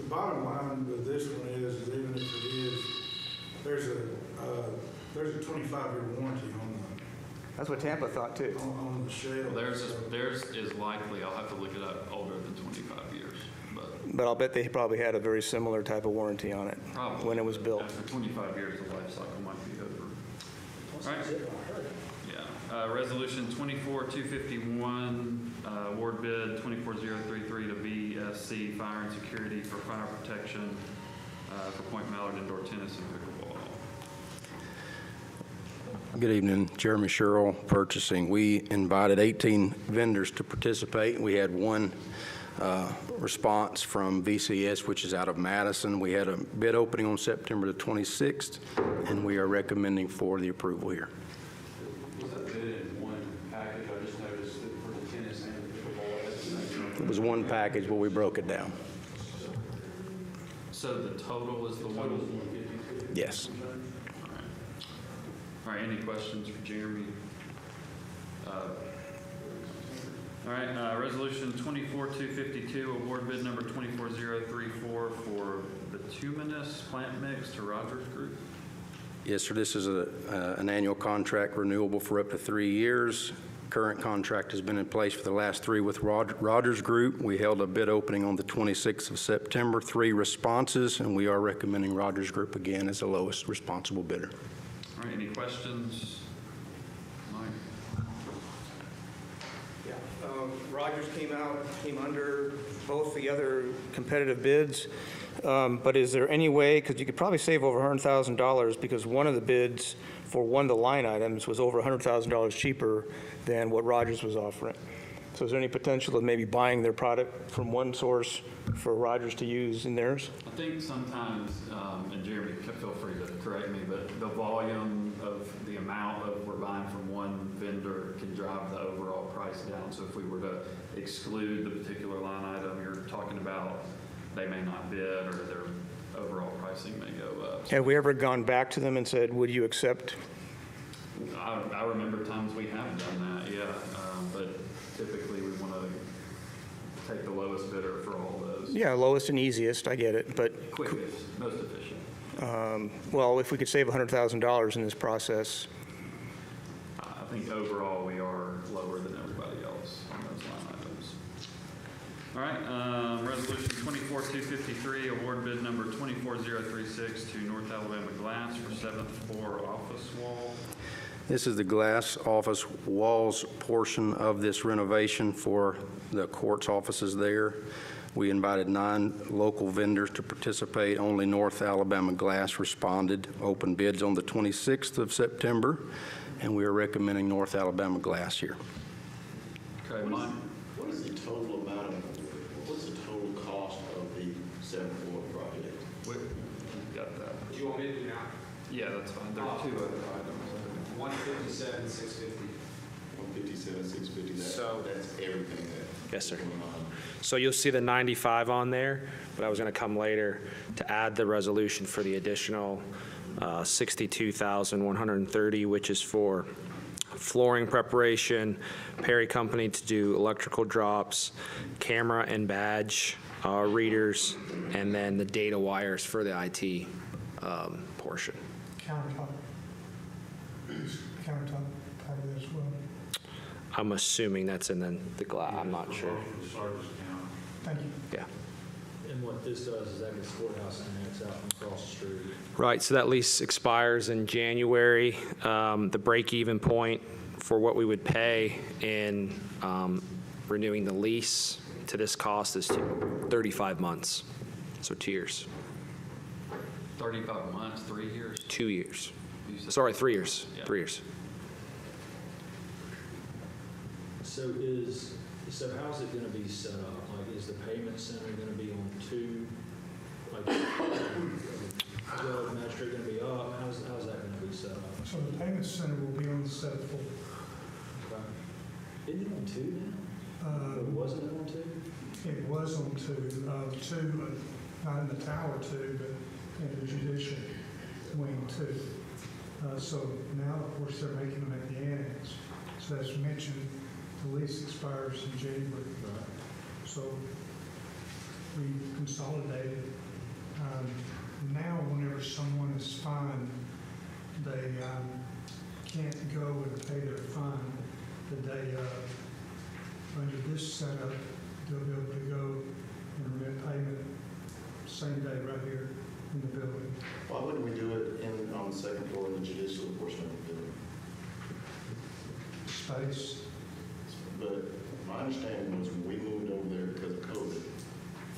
bottom line with this one is even if it is, there's a 25-year warranty on That's what Tampa thought too. on the shell. Theirs is likely, I'll have to look it up, older than 25 years. But I'll bet they probably had a very similar type of warranty on it Probably. when it was built. After 25 years, the life cycle might be over. All right. Yeah. Resolution 24-251, award bid 24033 to BSC Fire and Security for fire protection for Point Mallard indoor tennis and pickleball. Good evening, Jeremy Sherrill, Purchasing. We invited 18 vendors to participate. We had one response from VCS, which is out of Madison. We had a bid opening on September the 26th, and we are recommending for the approval here. Was that bid in one package? I just noticed that for the tennis and the pickleball. It was one package, but we broke it down. So the total is the one? Yes. All right, any questions for Jeremy? All right, resolution 24-252, award bid number 24034 for the bituminous plant mix to Rogers Group. Yes, sir. This is an annual contract renewable for up to 3 years. Current contract has been in place for the last 3 with Rogers Group. We held a bid opening on the 26th of September, 3 responses, and we are recommending Rogers Group again as the lowest responsible bidder. All right, any questions? Mike? Yeah, Rogers came under both the other competitive bids, but is there any way, because you could probably save over $100,000 because one of the bids for one of the line items was over $100,000 cheaper than what Rogers was offering. So is there any potential of maybe buying their product from one source for Rogers to use in theirs? I think sometimes, and Jeremy, feel free to correct me, but the volume of the amount of we're buying from one vendor can drive the overall price down. So if we were to exclude the particular line item you're talking about, they may not bid or their overall pricing may go up. Have we ever gone back to them and said, would you accept? I remember times we have done that, yeah. But typically we want to take the lowest bidder for all those. Yeah, lowest and easiest, I get it, but. Quickest, most efficient. Well, if we could save $100,000 in this process. I think overall we are lower than everybody else on those line items. All right, resolution 24-253, award bid number 24036 to North Alabama Glass for 7th floor office wall. This is the glass office walls portion of this renovation for the court's offices there. We invited 9 local vendors to participate. Only North Alabama Glass responded. Open bids on the 26th of September, and we are recommending North Alabama Glass here. Okay, Mike. What is the total amount of, what's the total cost of the 7th floor project? We got that. Do you want me to do now? Yeah, that's fine. There are 2 other items. 157, 650. 157, 650, So- that's everything that. Yes, sir. So you'll see the 95 on there, but I was going to come later to add the resolution for the additional 62,130, which is for flooring preparation, Perry Company to do electrical drops, camera and badge readers, and then the data wires for the IT portion. Countertop part of that as well. I'm assuming that's in the glass, I'm not sure. Thank you. Yeah. And what this does is that gets courthouse annex out from across the street. Right, so that lease expires in January. The break-even point for what we would pay in renewing the lease to this cost is 35 months, so 2 years. 35 months, 3 years? 2 years. Sorry, 3 years. Yeah. 3 years. So how's it going to be set up? Like, is the payment center going to be on two? Like, the magistrate going to be up? How's that going to be set up? So the payment center will be on the 7th floor. Okay. Isn't it on two now? Or wasn't it on two? It was on two, not in the tower two, but in the judicial wing two. So now, of course, they're making them at the annex. So as mentioned, the lease expires in January. So we consolidated. Now, whenever someone is fined, they can't go and pay their fine the day of. Under this setup, they'll be able to go and remit payment same day right here in the building. Why wouldn't we do it on the second floor in the judicial portion of the building? Space. But my understanding was when we moved over there because of COVID, I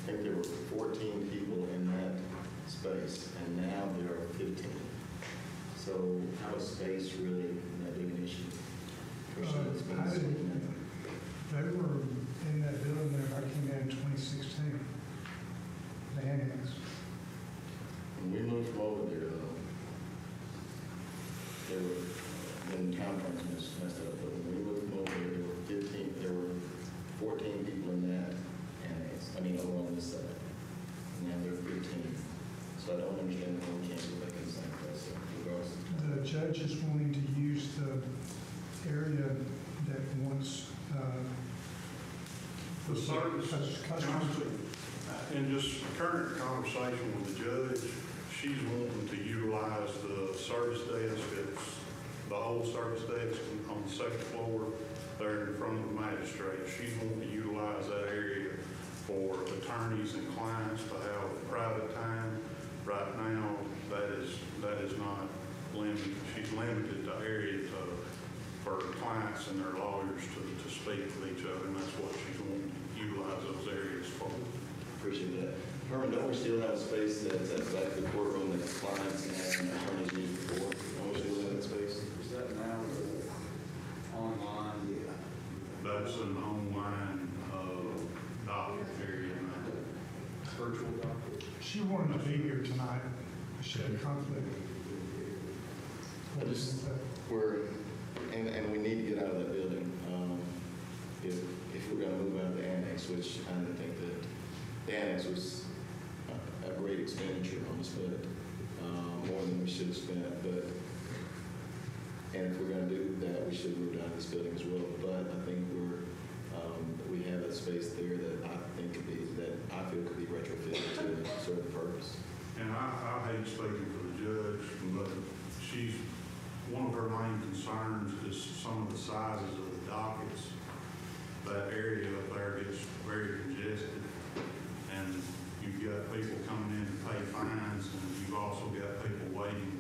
think there were 14 people in that space, and now there are 15. So how is space really that big an issue? They were in that building there, I came in 2016, the annex. When we moved from over there, though, there were, when the town council messed up, but when we moved from over there, there were 14 people in that annex, over on this side. Now there are 15. So I don't understand why we can't go back in the same place, regardless. The judge is wanting to use the area that once The service council, in just current conversation with the judge, she's wanting to utilize the service desk. It's the whole service desk on the second floor there in front of the magistrate. She's wanting to utilize that area for attorneys and clients to have private time. Right now, that is not limited. She's limited the area for clients and their lawyers to speak with each other, and that's what she's wanting to utilize those areas for. Appreciate that. Herman, don't we still have space that's at the back of the courtroom that clients and attorneys use before? Don't we still have that space? Is that now online? Yeah. That's an online docket area now. Virtual docket? She wanted to be here tonight. She had a conflict. And we need to get out of that building. If we're going to move out of the annex, which I didn't think that the annex was a great expenditure on us, but more than we should have spent. And if we're going to do that, we should move out of this building as well. But I think we have a space there that I feel could be retrofitted to a certain purpose. And I hate speaking for the judge, but one of her main concerns is some of the sizes of the dockets. That area up there gets very congested, and you've got people coming in to pay fines, and you've also got people waiting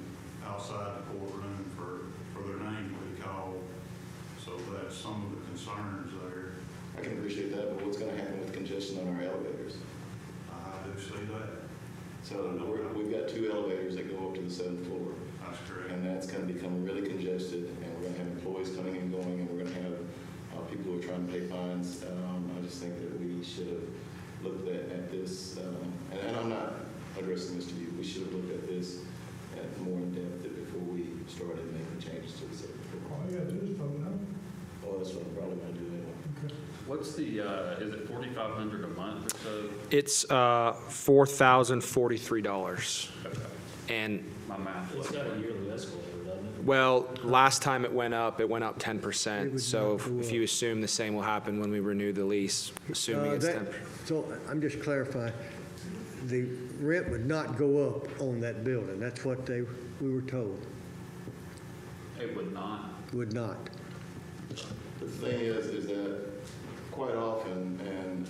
outside the courtroom for their name to be called. So that's some of the concerns there. I can appreciate that, but what's going to happen with congestion on our elevators? I do see that. So we've got 2 elevators that go up to the 7th floor. That's correct. And that's going to become really congested, and we're going to have employees coming and going, and we're going to have people who are trying to pay fines. I just think that we should have looked at this, and I'm not addressing this to you, we should have looked at this more in depth before we started making changes to the 7th floor. All you got to do is vote no. Oh, that's what I'm probably going to do anyway. Okay. What's the, is it $4,500 a month or so? It's $4,043. Okay. And, My math. It's got a yearly escalator, doesn't it? well, last time it went up 10%. So if you assume the same will happen when we renew the lease, assuming it's 10%. So I'm just clarifying, the rent would not go up on that building. That's what we were told. It would not. Would not. The thing is that quite often, and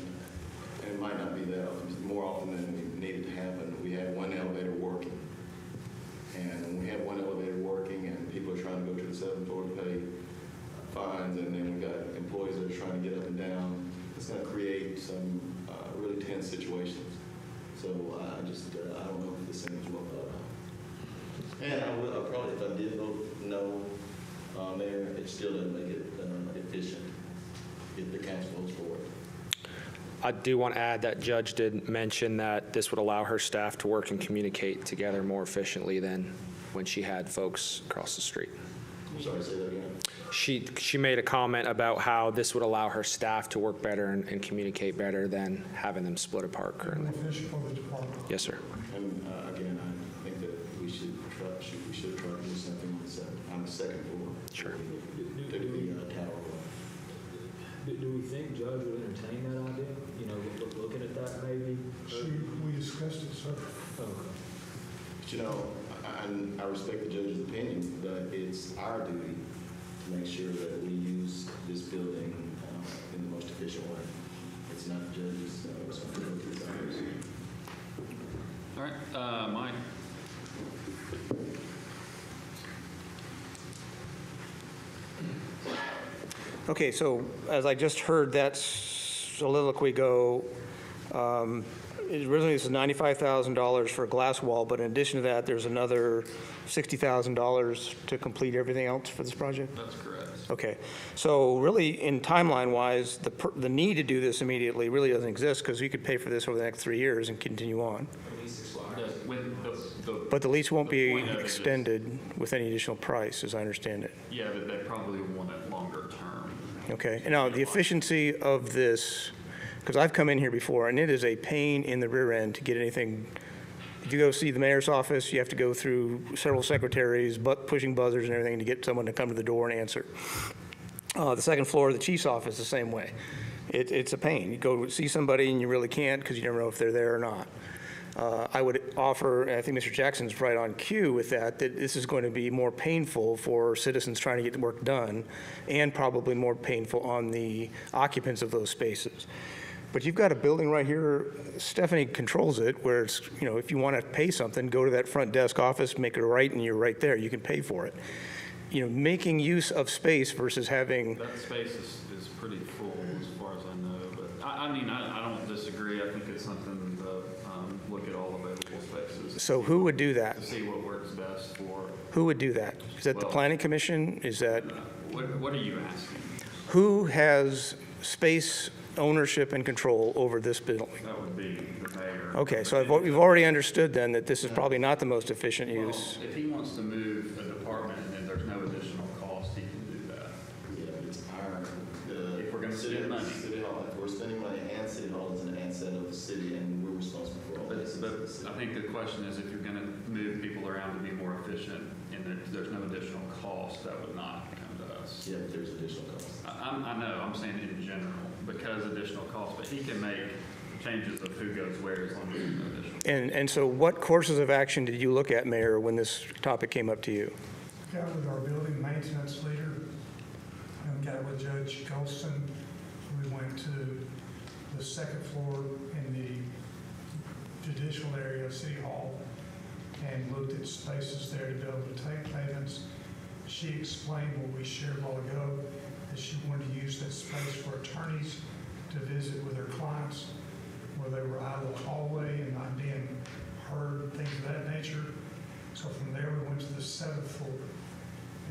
it might not be that often, more often than we need it to happen, we have one elevator working. And when we have one elevator working and people are trying to go to the 7th floor to pay fines, and then we've got employees that are trying to get up and down, it's going to create some really tense situations. So I don't know if this thing is well thought out. And I probably, if I did vote no, Mayor, it still doesn't make it efficient if the council votes for it. I do want to add that Judge did mention that this would allow her staff to work and communicate together more efficiently than when she had folks across the street. I'm sorry, say that again. She made a comment about how this would allow her staff to work better and communicate better than having them split apart currently. Efficient for the department. Yes, sir. And again, I think that we should try to do something on the second floor. Sure. To the tower. Do we think Judge would entertain that idea? You know, looking at that maybe? We discussed it, sir. Okay. But you know, I respect the judge's opinion, but it's our duty to make sure that we use this building in the most efficient way. It's not the judge's responsibility, it's ours. All right, Mike. Okay, so as I just heard that soliloquy go, originally this is $95,000 for a glass wall, but in addition to that, there's another $60,000 to complete everything else for this project? That's correct. Okay, so really, in timeline-wise, the need to do this immediately really doesn't exist because you could pay for this over the next 3 years and continue on. But the lease won't be extended with any additional price, as I understand it. Yeah, but they probably want it longer term. Okay, and now the efficiency of this, because I've come in here before, and it is a pain in the rear end to get anything. If you go see the mayor's office, you have to go through several secretaries, pushing buzzers and everything to get someone to come to the door and answer. The second floor of the chief's office, the same way. It's a pain. You go see somebody and you really can't because you never know if they're there or not. I would offer, and I think Mr. Jackson's right on cue with that this is going to be more painful for citizens trying to get the work done and probably more painful on the occupants of those spaces. But you've got a building right here, Stephanie controls it, where it's, you know, if you want to pay something, go to that front desk office, make it right, and you're right there. You can pay for it. You know, making use of space versus having... That space is pretty full as far as I know, but I mean, I don't disagree. I think it's something to look at all available spaces. So who would do that? To see what works best for... Who would do that? Is that the Planning Commission? Is that... What are you asking? Who has space ownership and control over this building? That would be the mayor. Okay, so we've already understood then that this is probably not the most efficient use. If he wants to move a department and then there's no additional cost, he can do that. Yeah, it's our, If we're going to spend money. City Hall, if we're spending money, and City Hall is an asset of the city, and we're responsible for all this. But I think the question is, if you're going to move people around to be more efficient and there's no additional cost, that would not come to us. Yeah, there's additional cost. I know, I'm saying in general, because additional cost, but he can make changes of who goes where as long as there's no additional. And so what courses of action did you look at, Mayor, when this topic came up to you? Got with our building maintenance leader, and got with Judge Golston. We went to the second floor in the judicial area of City Hall and looked at spaces there to be able to take payments. She explained what we shared a while ago, that she wanted to use that space for attorneys to visit with their clients, where they were out of the hallway and not being heard, things of that nature. So from there, we went to the 7th floor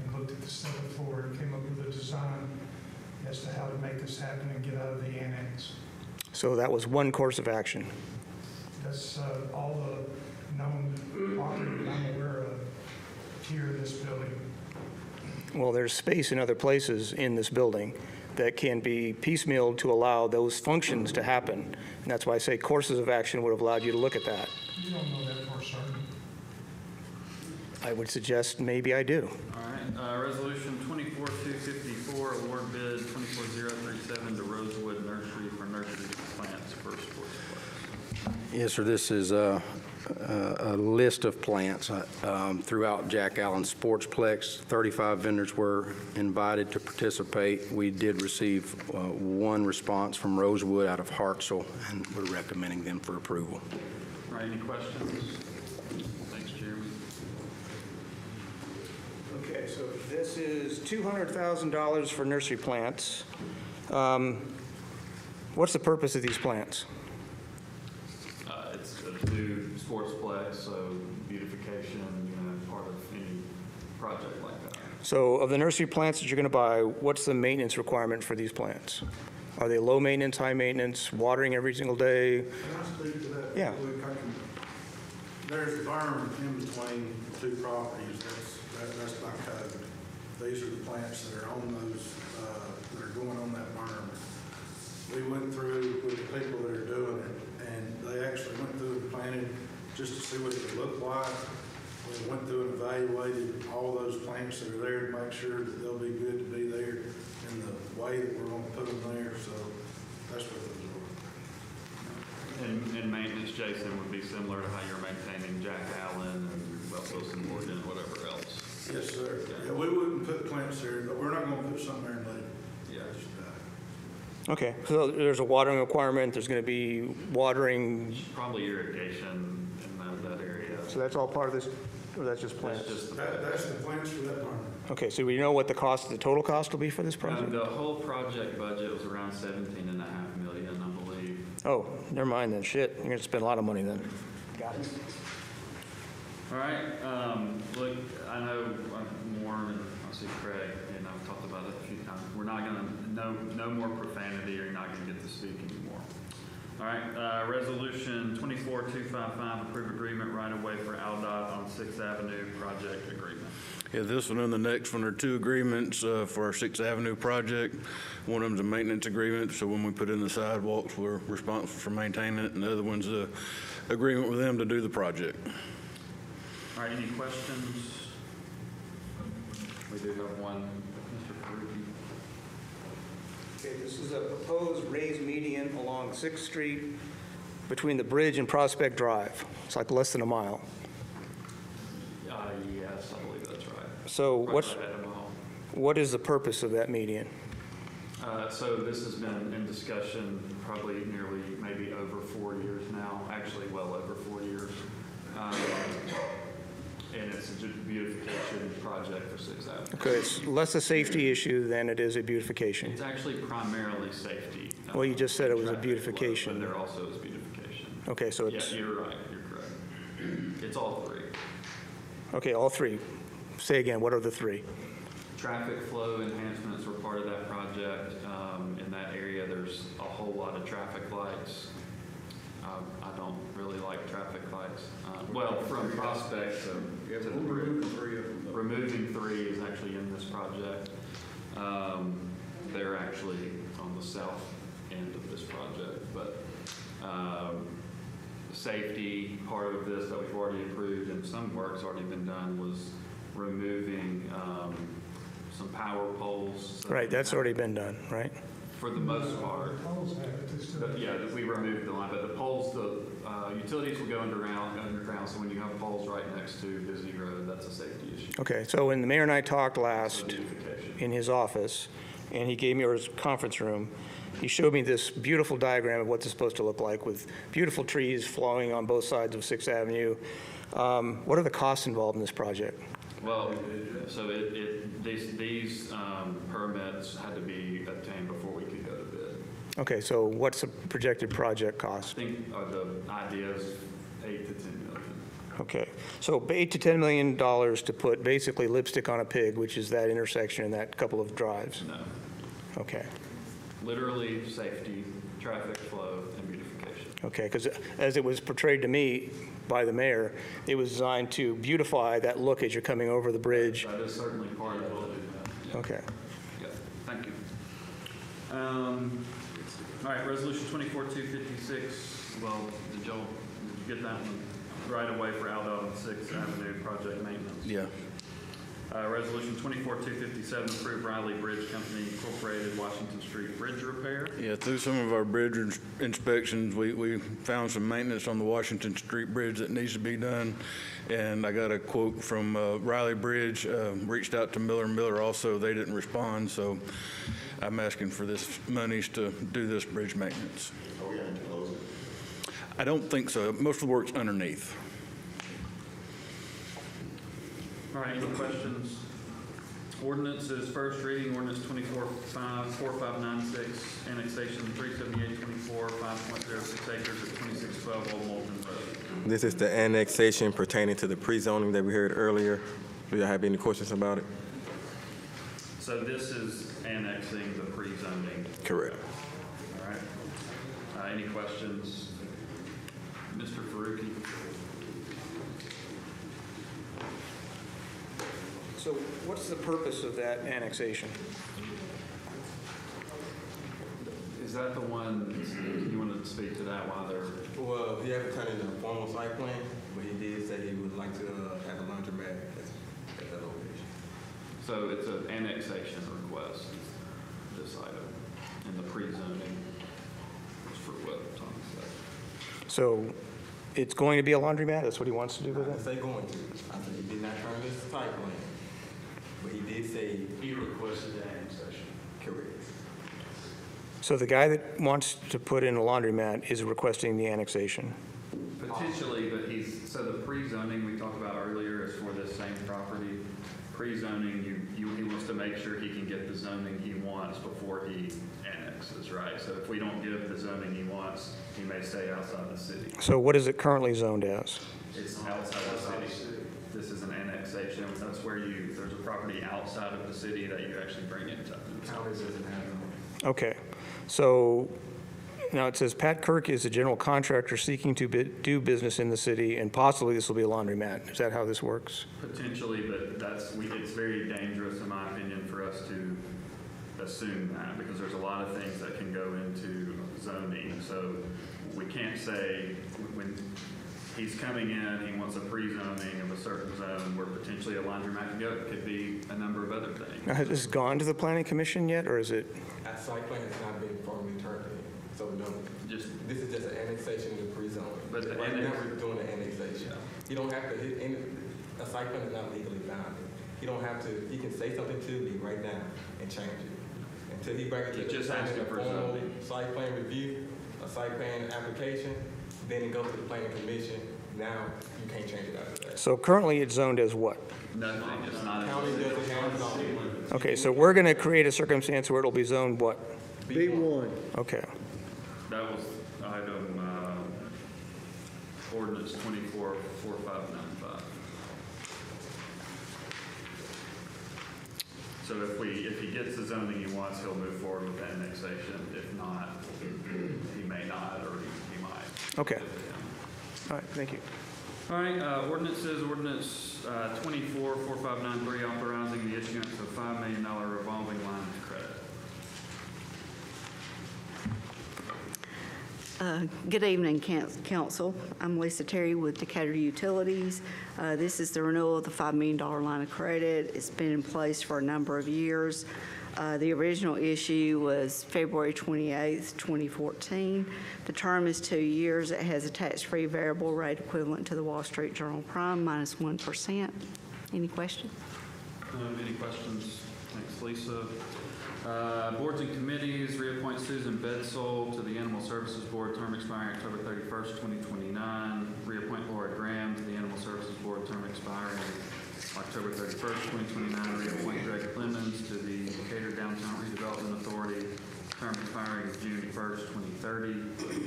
and looked at the 7th floor and came up with a design as to how to make this happen and get out of the annex. So that was one course of action. That's all the known property that I'm aware of here in this building. Well, there's space in other places in this building that can be piecemealed to allow those functions to happen. And that's why I say courses of action would have allowed you to look at that. You don't know that for certain. I would suggest maybe I do. All right, resolution 24-254, award bid 24037 to Rosewood Nursery for nursery plants for sports clubs. Yes, sir. This is a list of plants throughout Jack Allen Sportsplex. 35 vendors were invited to participate. We did receive one response from Rosewood out of Hartselle, and we're recommending them for approval. All right, any questions? Thanks, Jeremy. Okay, so this is $200,000 for nursery plants. What's the purpose of these plants? It's a new sportsplex, so beautification, part of any project like that. So of the nursery plants that you're going to buy, what's the maintenance requirement for these plants? Are they low maintenance, high maintenance, watering every single day? Can I speak to that? Yeah. There's a berm in between two properties. That's by code. These are the plants that are on those, that are going on that berm. We went through with the people that are doing it, and they actually went through and planted just to see what it would look like. We went through and evaluated all those plants that are there to make sure that they'll be good to be there in the way that we're going to put them there. So that's what those are. And maintenance, Jason, would be similar to how you're maintaining Jack Allen and Wilson Morgan and whatever else. Yes, sir. Yeah, we wouldn't put plants there, but we're not going to put something there and let it. Yeah. Okay, so there's a watering requirement. There's going to be watering. Probably irrigation in that area. So that's all part of this, or that's just plants? That's the plants for that berm. Okay, so we know what the total cost will be for this project? The whole project budget was around $17.5 million, I believe. Oh, never mind then. Shit, you're going to spend a lot of money then. Got it. All right, look, I know Warren and I see Craig, I've talked about it a few times. We're not going to, no more profanity, or you're not going to get to speak anymore. All right, resolution 24255, approve agreement right of way for Aldott on 6th Avenue project agreement. Yeah, this one and the next one are two agreements for our 6th Avenue project. One of them's a maintenance agreement, so when we put in the sidewalks, we're responsible for maintaining it, and the other one's a agreement with them to do the project. All right, any questions? We do have one, Mr. Perucci. Okay, this is a proposed raised median along 6th Street between the bridge and Prospect Drive. It's like less than a mile. Yes, I believe that's right. So what is the purpose of that median? So this has been in discussion probably nearly maybe over 4 years now, actually well over 4 years. And it's a beautification project for 6th Avenue. Okay, it's less a safety issue than it is a beautification. It's actually primarily safety. Well, you just said it was a beautification. But there also is beautification. Okay, so it's... Yeah, you're right, you're correct. It's all three. Okay, all three. Say again, what are the three? Traffic flow enhancements were part of that project. In that area, there's a whole lot of traffic lights. I don't really like traffic lights. Well, from Prospect to the bridge. Removing three is actually in this project. They're actually on the south end of this project, but the safety part of this that we've already approved and some work's already been done was removing some power poles. Right, that's already been done, right? For the most part. Yeah, we removed the line, but the poles, the utilities will go underground, so when you have poles right next to busy road, that's a safety issue. Okay, so when the mayor and I talked last in his office, and he gave me his conference room, he showed me this beautiful diagram of what it's supposed to look like with beautiful trees flowing on both sides of 6th Avenue. What are the costs involved in this project? Well, so these permits had to be obtained before we could go to bid. Okay, so what's the projected project cost? I think the idea is $8 to $10 million. Okay, so $8 to $10 million to put basically lipstick on a pig, which is that intersection and that couple of drives? No. Okay. Literally safety, traffic flow, and beautification. Okay, because as it was portrayed to me by the mayor, it was designed to beautify that look as you're coming over the bridge. That is certainly part of it. Yeah. Okay. Yeah, thank you. All right, resolution 24256. Well, did you get that one? Right away for Aldott on 6th Avenue project maintenance. Yeah. Resolution 24-257, approve Riley Bridge Company Incorporated, Washington Street Bridge repair. Yeah, through some of our bridge inspections, we found some maintenance on the Washington Street Bridge that needs to be done. And I got a quote from Riley Bridge, reached out to Miller & Miller also, they didn't respond, so I'm asking for this monies to do this bridge maintenance. Are we going to close it? I don't think so. Most of the work's underneath. All right, any questions? Ordinances, first reading, ordinance 4596, annexation 37824, 5.06 acres at 2612 Old Moulton Road. This is the annexation pertaining to the pre-zoning that we heard earlier. Do y'all have any questions about it? So this is annexing the pre-zoning. Correct. All right. Any questions? Mr. Faruqi? So what's the purpose of that annexation? Is that the one, you want to speak to that while they're... Well, he hasn't turned in a formal site plan, but he did say he would like to have a laundromat at that location. So it's an annexation request, this item, and the pre-zoning is for what Tom said. So it's going to be a laundromat? That's what he wants to do with I didn't it? say going to. I said he did not turn in his site plan, but he did say He requested the annexation. correct. So the guy that wants to put in a laundromat is requesting the annexation? Potentially, but so the pre-zoning we talked about earlier is for this same property. Pre-zoning, he wants to make sure he can get the zoning he wants before he annexes, right? So if we don't give the zoning he wants, he may stay outside the city. So what is it currently zoned as? It's outside the city. This is an annexation. That's where there's a property outside of the city that you actually bring into. County doesn't have them. Okay. So now it says Pat Kirk is a general contractor seeking to do business in the city, and possibly this will be a laundromat. Is that how this works? Potentially, but it's very dangerous, in my opinion, for us to assume that, because there's a lot of things that can go into zoning. So we can't say when he's coming in, he wants a pre-zoning of a certain zone where potentially a laundromat can go. It could be a number of other things. Now, has this gone to the planning commission yet, or is it? That site plan has not been formally turned in, so no. This is just an annexation of pre-zoning. But the right now we're doing an annexation. You don't have to a site plan is not legally binding. He don't have to. He can say something to me right now and change it until he brings it to just ask a for formal zoning. site plan review, a site plan application. Then it goes to the planning commission. Now you can't change it after that. So currently it's zoned as what? Nothing. It's not. County doesn't have zoning. Okay, so we're going to create a circumstance where it'll be zoned what? B1. Okay. That was item ordinance 244595. So if he gets the zoning he wants, he'll move forward with the annexation. If not, he may not, or he might. Okay. All right, thank you. All right, ordinances, ordinance 244593, authorizing the issuance of $5 million revolving line of credit. Good evening, Council. I'm Lisa Terry with Decatur Utilities. This is the renewal of the $5 million line of credit. It's been in place for a number of years. The original issue was February 28th, 2014. The term is 2 years. It has a tax-free variable rate equivalent to the Wall Street Journal Prime minus 1%. Any questions? Any questions? Thanks, Lisa. Boards and committees, reappoint Susan Bedsole to the Animal Services Board, term expiring October 31st, 2029. Reappoint Laura Graham to the Animal Services Board, term expiring October 31st, 2029. Reappoint Greg Clemens to the Decatur Downtown Redevelopment Authority, term expiring June 1st, 2030.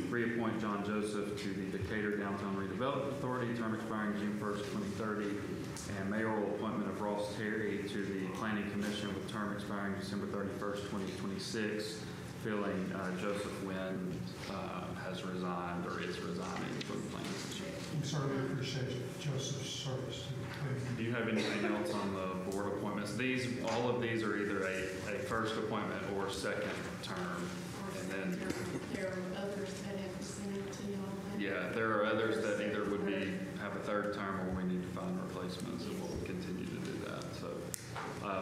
Reappoint John Joseph to the Decatur Downtown Redevelopment Authority, term expiring June 1st, 2030. And mayoral appointment of Ross Terry to the Planning Commission with term expiring December 31st, 2026, filling Joseph Wynn has resigned or is resigning from the Planning Commission. We certainly appreciate Joseph's service to the community. Do you have anything else on the board appointments? All of these are either a first appointment or second term. And then there are others that have presented to you all. yeah, there are others that either would have a third term or we need to find replacements, and we'll continue to do that. So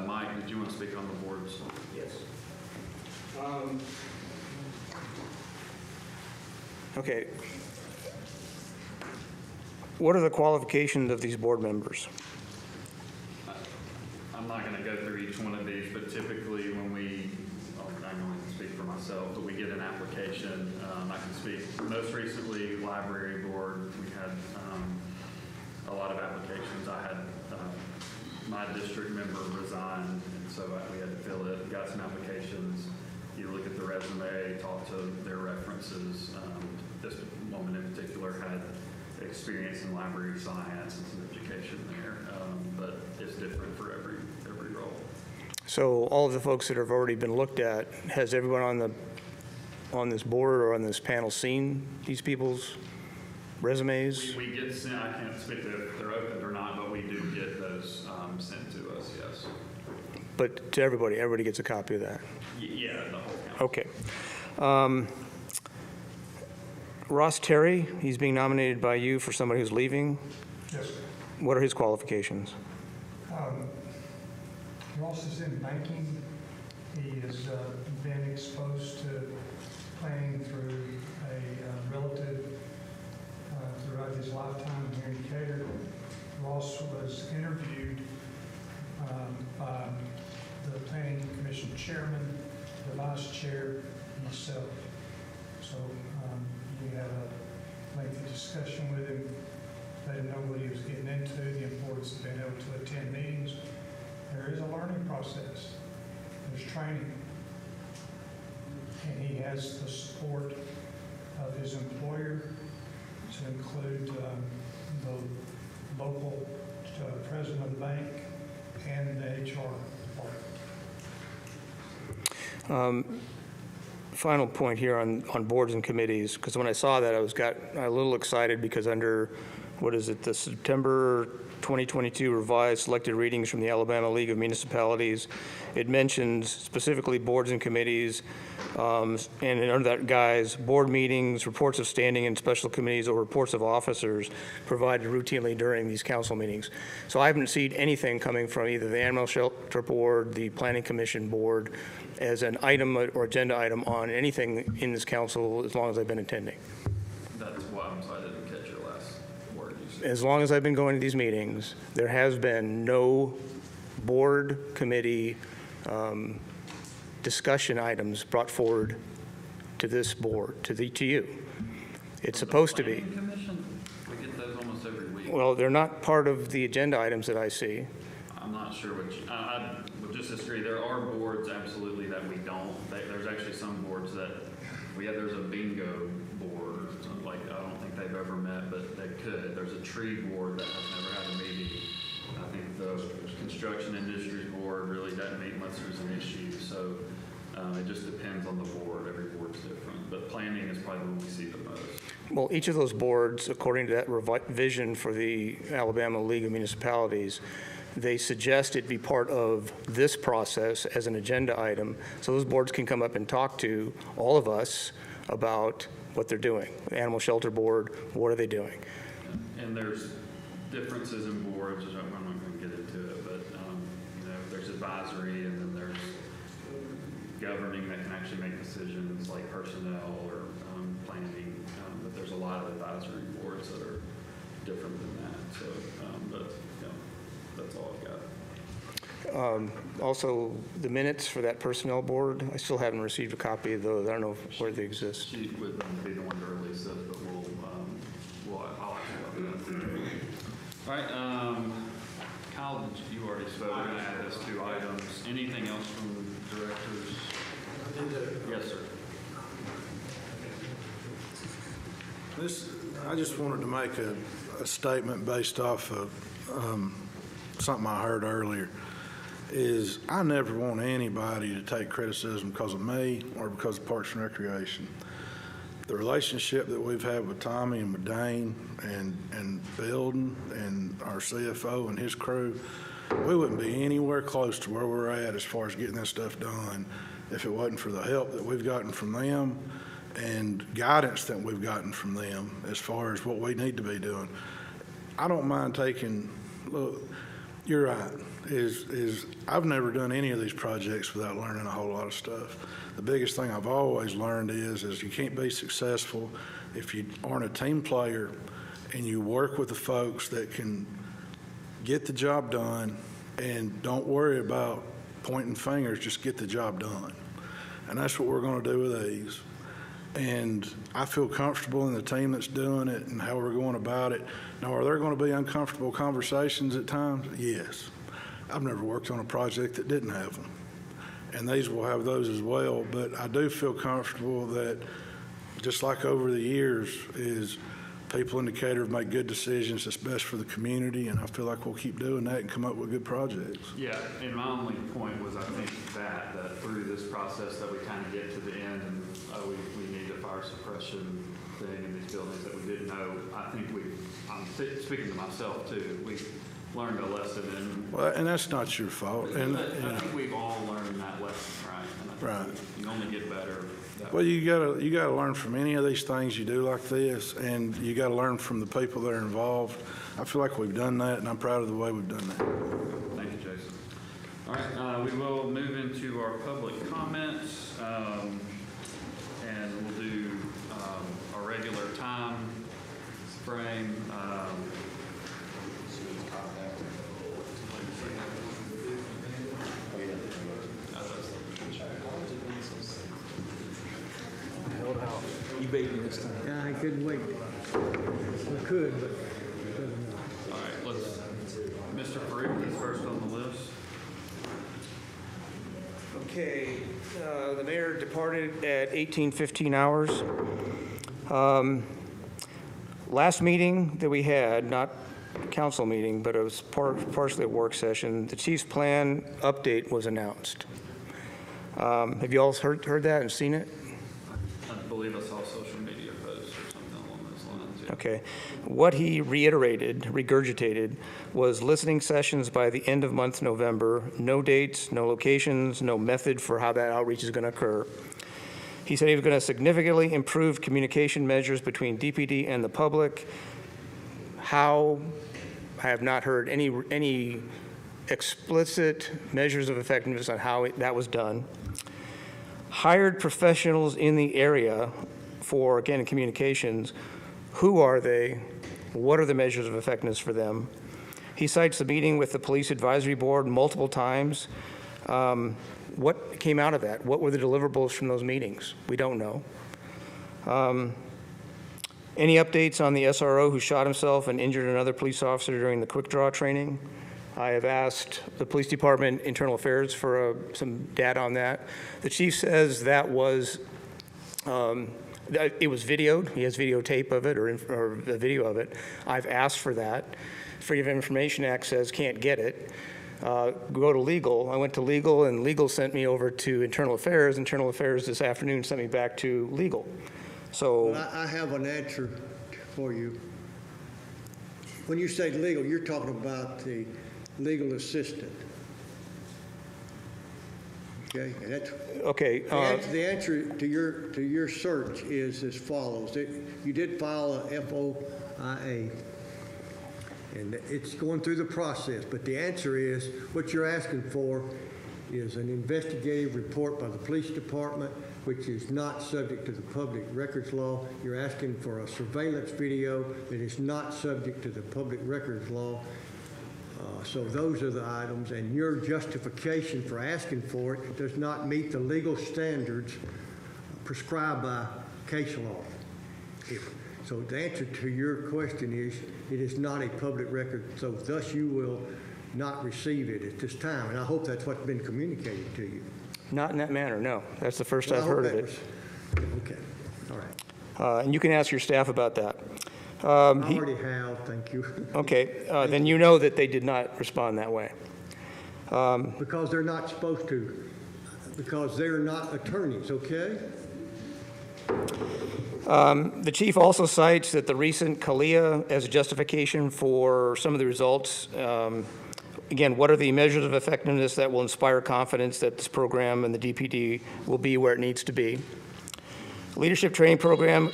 Mike, did you want to speak on the boards? Yes. Okay. What are the qualifications of these board members? I'm not going to go through each one of these, but typically when I can only speak for myself, but we get an application, I can speak. Most recently, library board, we had a lot of applications. I had my district member resign, and so we had to fill it. Got some applications. You look at the resume, talk to their references. This woman in particular had experience in library science and some education there, but it's different for every role. So all of the folks that have already been looked at, has everyone on this board or on this panel seen these people's resumes? We get sent, I can't speak to if they're opened or not, but we do get those sent to us, yes. But to everybody gets a copy of that? Yeah, the whole council. Okay. Ross Terry, he's being nominated by you for somebody who's leaving. Yes, sir. What are his qualifications? Ross is in banking. He has been exposed to planning through a relative throughout his lifetime here in Decatur. Ross was interviewed by the Planning Commission chairman, the vice chair, and myself. So we had a lengthy discussion with him, let him know what he was getting into, the importance of being able to attend meetings. There is a learning process. There's training. And he has the support of his employer, to include the local president of the bank and the HR department. Final point here on boards and committees, because when I saw that, I got a little excited because under, what is it, the September 2022 revised selected readings from the Alabama League of Municipalities, it mentions specifically boards and committees, and under that guise, board meetings, reports of standing and special committees, or reports of officers provided routinely during these council meetings. So I haven't seen anything coming from either the Animal Shelter Board, the Planning Commission Board, as an item or agenda item on anything in this council as long as I've been attending. That's why I'm sorry I didn't catch your last word you said. As long as I've been going to these meetings, there has been no board, committee, discussion items brought forward to this board, to you. It's supposed to be. Planning Commission, we get those almost every week. Well, they're not part of the agenda items that I see. I'm not sure what I would just disagree. There are boards absolutely that we don't. There's actually some boards that there's a bingo board. Like, I don't think they've ever met, but they could. There's a tree board that has never had a meeting. I think the construction industry board really doesn't meet unless there's an issue. So it just depends on the board. Every board's different. But planning is probably the one we see the most. Well, each of those boards, according to that revision for the Alabama League of Municipalities, they suggest it be part of this process as an agenda item, so those boards can come up and talk to all of us about what they're doing. The Animal Shelter Board, what are they doing? And there's differences in boards. I'm not going to get into it, but there's advisory, and then there's governing that can actually make decisions like personnel or planning. But there's a lot of advisory boards that are different than that. So, that's all I've got. Also, the minutes for that personnel board, I still haven't received a copy of those. I don't know where they exist. She would be the one to release those, but I'll ask you about that. All right, Kyle, you already spoke. We're going to add those 2 items. Anything else from directors? Yes, sir. I just wanted to make a statement based off of something I heard earlier, is I never want anybody to take criticism because of me or because of Parks and Recreation. The relationship that we've had with Tommy and with Dane and Belden and our CFO and his crew, we wouldn't be anywhere close to where we're at as far as getting this stuff done if it wasn't for the help that we've gotten from them and guidance that we've gotten from them as far as what we need to be doing. I don't mind taking, look, You're right. I've never done any of these projects without learning a whole lot of stuff. The biggest thing I've always learned is you can't be successful if you aren't a team player and you work with the folks that can get the job done and don't worry about pointing fingers, just get the job done. And that's what we're going to do with these. And I feel comfortable in the team that's doing it and how we're going about it. Now, are there going to be uncomfortable conversations at times? Yes. I've never worked on a project that didn't have them. And these will have those as well. But I do feel comfortable that, just like over the years, is people in Decatur have made good decisions that's best for the community, and I feel like we'll keep doing that and come up with good projects. Yeah, and my only point was, I think that through this process that we kind of get to the end and we need a fire suppression thing in these buildings that we didn't know. I think I'm speaking to myself too, we learned a lesson. And that's not your fault. And I think we've all learned that lesson, right? And I think you only get better. Well, you gotta learn from any of these things you do like this, and you gotta learn from the people that are involved. I feel like we've done that, and I'm proud of the way we've done that. Thank you, Jason. All right, we will move into our public comments, and we'll do our regular time frame. You beat me this time. Yeah, I couldn't wait. I could, but All right, Mr. Farouk is first on the list. Okay, the mayor departed at 18:15 hours. Last meeting that we had, not council meeting, but it was partially a work session, the chief's plan update was announced. Have you all heard that and seen it? I believe I saw a social media post or something along those lines. Yeah. Okay. What he regurgitated, was listening sessions by the end of month November, no dates, no locations, no method for how that outreach is going to occur. He said he was going to significantly improve communication measures between DPD and the public. How? I have not heard any explicit measures of effectiveness on how that was done. Hired professionals in the area for, again, communications. Who are they? What are the measures of effectiveness for them? He cites the meeting with the Police Advisory Board multiple times. What came out of that? What were the deliverables from those meetings? We don't know. Any updates on the SRO who shot himself and injured another police officer during the quick draw training? I have asked the police department, internal affairs, for some data on that. The chief says that was, that it was videoed. He has videotape of it or a video of it. I've asked for that. Freedom of Information Act says can't get it. Go to legal. I went to legal, and legal sent me over to internal affairs. Internal affairs this afternoon sent me back to legal. So well, I have an answer for you. When you say legal, you're talking about the legal assistant. Okay, and that's okay. The answer to your search is as follows. You did file a FOIA, and it's going through the process. But the answer is what you're asking for is an investigative report by the police department, which is not subject to the public records law. You're asking for a surveillance video that is not subject to the public records law. So those are the items, and your justification for asking for it does not meet the legal standards prescribed by case law. So the answer to your question is it is not a public record, so thus you will not receive it at this time, and I hope that's what's been communicated to you. Not in that manner, no. That's the first I've heard of it. Okay, all right. And you can ask your staff about that. I already have, thank you. Okay, then you know that they did not respond that way. Because they're not supposed to, because they're not attorneys, okay? The chief also cites that the recent CALEA as a justification for some of the results. Again, what are the measures of effectiveness that will inspire confidence that this program and the DPD will be where it needs to be? Leadership training program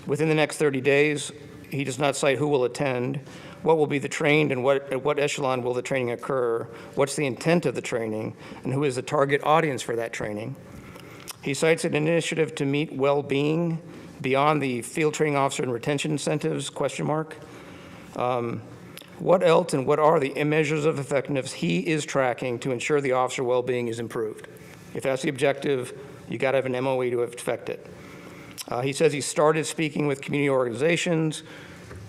within the next 30 days. he does not cite who will attend, what will be the trained, and at what echelon will the training occur, what's the intent of the training, and who is the target audience for that training. He cites an initiative to meet well-being beyond the field training officer and retention incentives, question mark. What else and what are the measures of effectiveness he is tracking to ensure the officer well-being is improved? If that's the objective, you got to have an MOE to affect it. He says he started speaking with community organizations.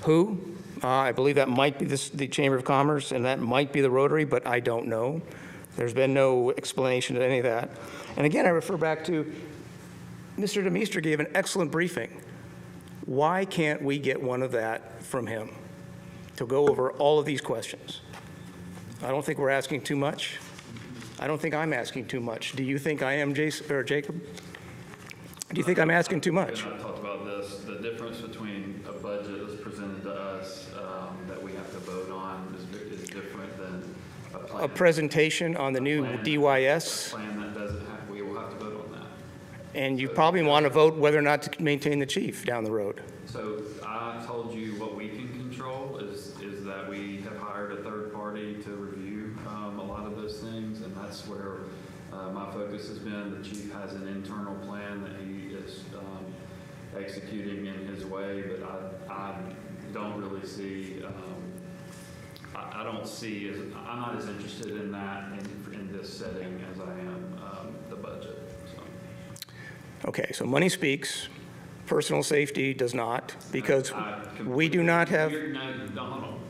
Who? I believe that might be the Chamber of Commerce, and that might be the Rotary, but I don't know. There's been no explanation of any of that. And again, I refer back to Mr. DeMeester gave an excellent briefing. Why can't we get one of that from him to go over all of these questions? I don't think we're asking too much. I don't think I'm asking too much. Do you think I am, Jason, or Jacob? Do you think I'm asking too much? I talked about this. The difference between a budget that's presented to us that we have to vote on is different than a plan. A presentation on the new DYS? A plan that doesn't have, we will have to vote on that. And you probably want to vote whether or not to maintain the chief down the road. So I told you what we can control is that we have hired a third party to review a lot of those things, and that's where my focus has been. The chief has an internal plan that he is executing in his way, but I don't really see, I don't see, I'm not as interested in that in this setting as I am the budget. So. Okay, so money speaks. Personal safety does not, because we do not have. No, hold on.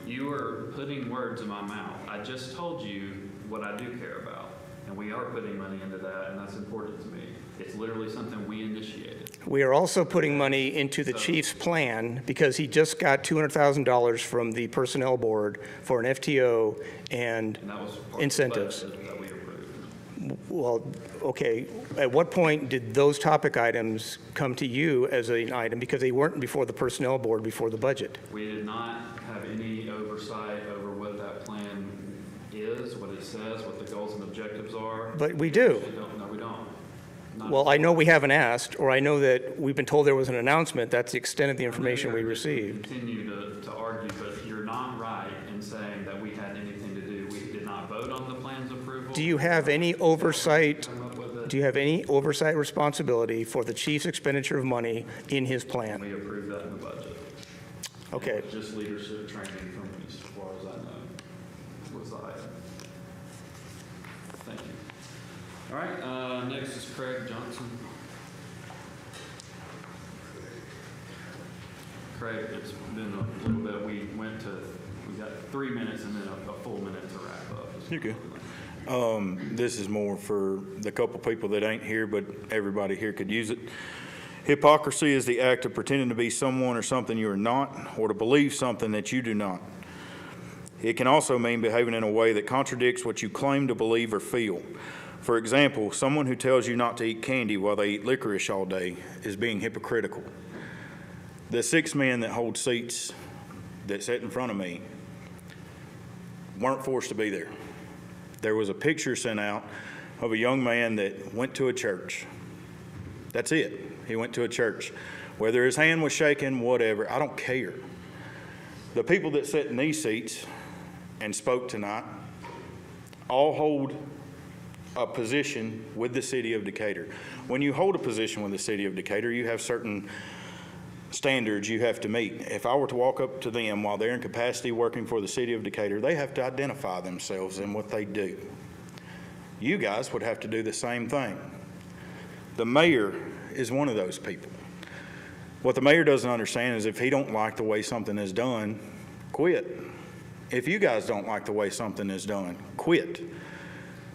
You are putting words in my mouth. I just told you what I do care about, and we are putting money into that, and that's important to me. It's literally something we initiated. We are also putting money into the chief's plan because he just got $200,000 from the personnel board for an FTO and that was part incentives. Of the budget that we approved. Well, okay. At what point did those topic items come to you as an item? Because they weren't before the personnel board, before the budget. We did not have any oversight over what that plan is, what it says, what the goals and objectives are. But we do. No, we don't. Well, I know we haven't asked, or I know that we've been told there was an announcement. That's the extent of the information we received. Continue to argue, but you're not right in saying that we had anything to do. We did not vote on the plan's approval. Do you have any oversight? Do you have any oversight responsibility for the chief's expenditure of money in his plan? We approved that in the budget. Okay. It was just leadership training from me, as far as I know, was the item. Thank you. All right, next is Craig Johnson. Craig, it's been a little bit. We got 3 minutes and then a full minute to wrap up. You're good. This is more for the couple people that ain't here, but everybody here could use it. Hypocrisy is the act of pretending to be someone or something you are not, or to believe something that you do not. It can also mean behaving in a way that contradicts what you claim to believe or feel. For example, someone who tells you not to eat candy while they eat licorice all day is being hypocritical. The 6 men that hold seats that sat in front of me weren't forced to be there. There was a picture sent out of a young man that went to a church. That's it. He went to a church. Whether his hand was shaking, whatever, I don't care. The people that sat in these seats and spoke tonight all hold a position with the city of Decatur. When you hold a position with the city of Decatur, you have certain standards you have to meet. If I were to walk up to them while they're in capacity working for the city of Decatur, they have to identify themselves and what they do. You guys would have to do the same thing. The mayor is one of those people. What the mayor doesn't understand is if he don't like the way something is done, quit. If you guys don't like the way something is done, quit.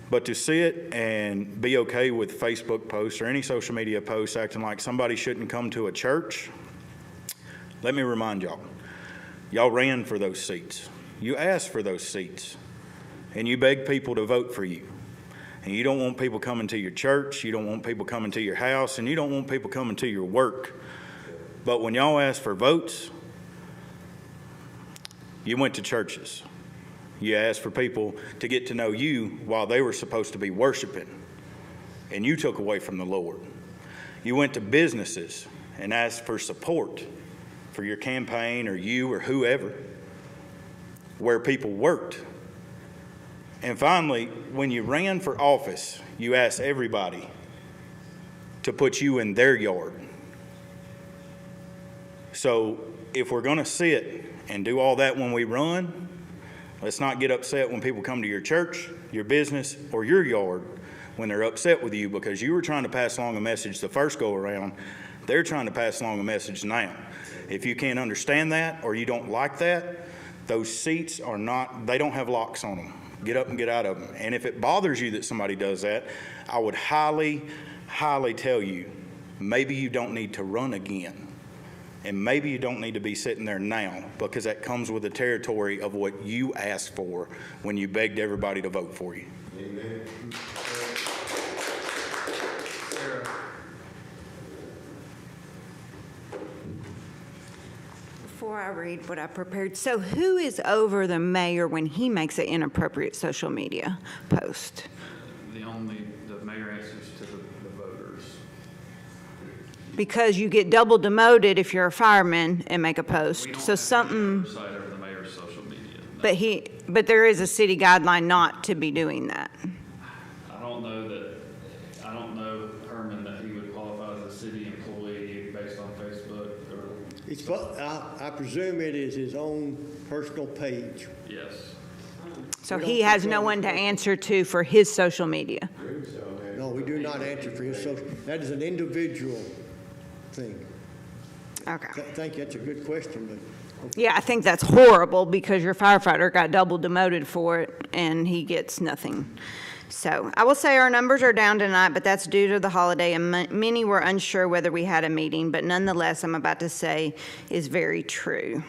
But to sit and be okay with Facebook posts or any social media posts acting like somebody shouldn't come to a church, let me remind y'all, y'all ran for those seats. You asked for those seats, and you begged people to vote for you. And you don't want people coming to your church, you don't want people coming to your house, and you don't want people coming to your work. But when y'all asked for votes, you went to churches. You asked for people to get to know you while they were supposed to be worshiping, and you took away from the Lord. You went to businesses and asked for support for your campaign or you or whoever, where people worked. And finally, when you ran for office, you asked everybody to put you in their yard. So if we're going to sit and do all that when we run, let's not get upset when people come to your church, your business, or your yard when they're upset with you because you were trying to pass along a message the first go around. They're trying to pass along a message now. If you can't understand that or you don't like that, those seats are not, they don't have locks on them. Get up and get out of them. And if it bothers you that somebody does that, I would highly, highly tell you, maybe you don't need to run again. And maybe you don't need to be sitting there now because that comes with the territory of what you asked for when you begged everybody to vote for you. Amen. Sarah. Before I read what I prepared, so who is over the mayor when he makes an inappropriate social media post? The mayor answers to the voters. Because you get double demoted if you're a fireman and make a post. So something, Oversight over the mayor's social media. but there is a city guideline not to be doing that. I don't know, Herman, that he would qualify as a city employee based on Facebook or. It's, I presume it is his own personal page. Yes. So he has no one to answer to for his social media. No, we do not answer for his social, that is an individual thing. Okay. Thank you, that's a good question, but. Okay. Yeah, I think that's horrible because your firefighter got double demoted for it and he gets nothing. So I will say our numbers are down tonight, but that's due to the holiday and many were unsure whether we had a meeting, but nonetheless, I'm about to say is very true.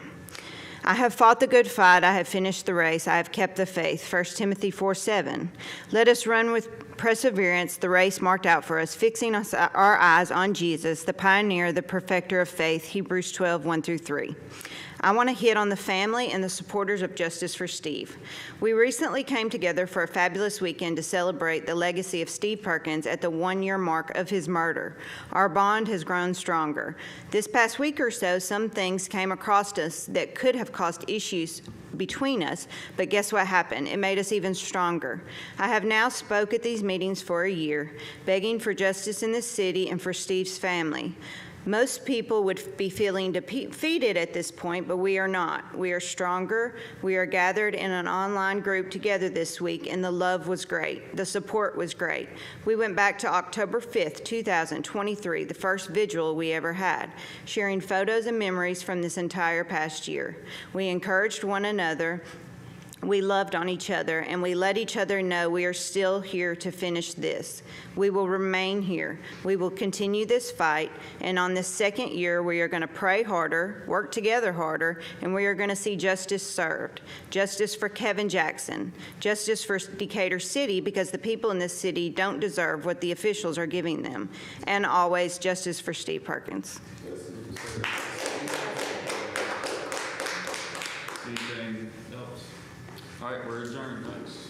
I have fought the good fight. I have finished the race. I have kept the faith. 1 Timothy 4:7. Let us run with perseverance the race marked out for us, fixing our eyes on Jesus, the pioneer, the perfecter of faith. Hebrews 12:1-3. I want to hit on the family and the supporters of Justice for Steve. We recently came together for a fabulous weekend to celebrate the legacy of Steve Perkins at the 1-year mark of his murder. Our bond has grown stronger. This past week or so, some things came across us that could have caused issues between us, but guess what happened? It made us even stronger. I have now spoke at these meetings for a year, begging for justice in the city and for Steve's family. Most people would be feeling defeated at this point, but we are not. We are stronger. We are gathered in an online group together this week, and the love was great. The support was great. We went back to October 5th, 2023, the first vigil we ever had, sharing photos and memories from this entire past year. We encouraged one another. We loved on each other, and we let each other know we are still here to finish this. We will remain here. We will continue this fight, and on this second year, we are going to pray harder, work together harder, and we are going to see justice served. Justice for Kevin Jackson. Justice for Decatur City, because the people in this city don't deserve what the officials are giving them. And always, justice for Steve Perkins. Anything else? All right, we're adjourned. Thanks.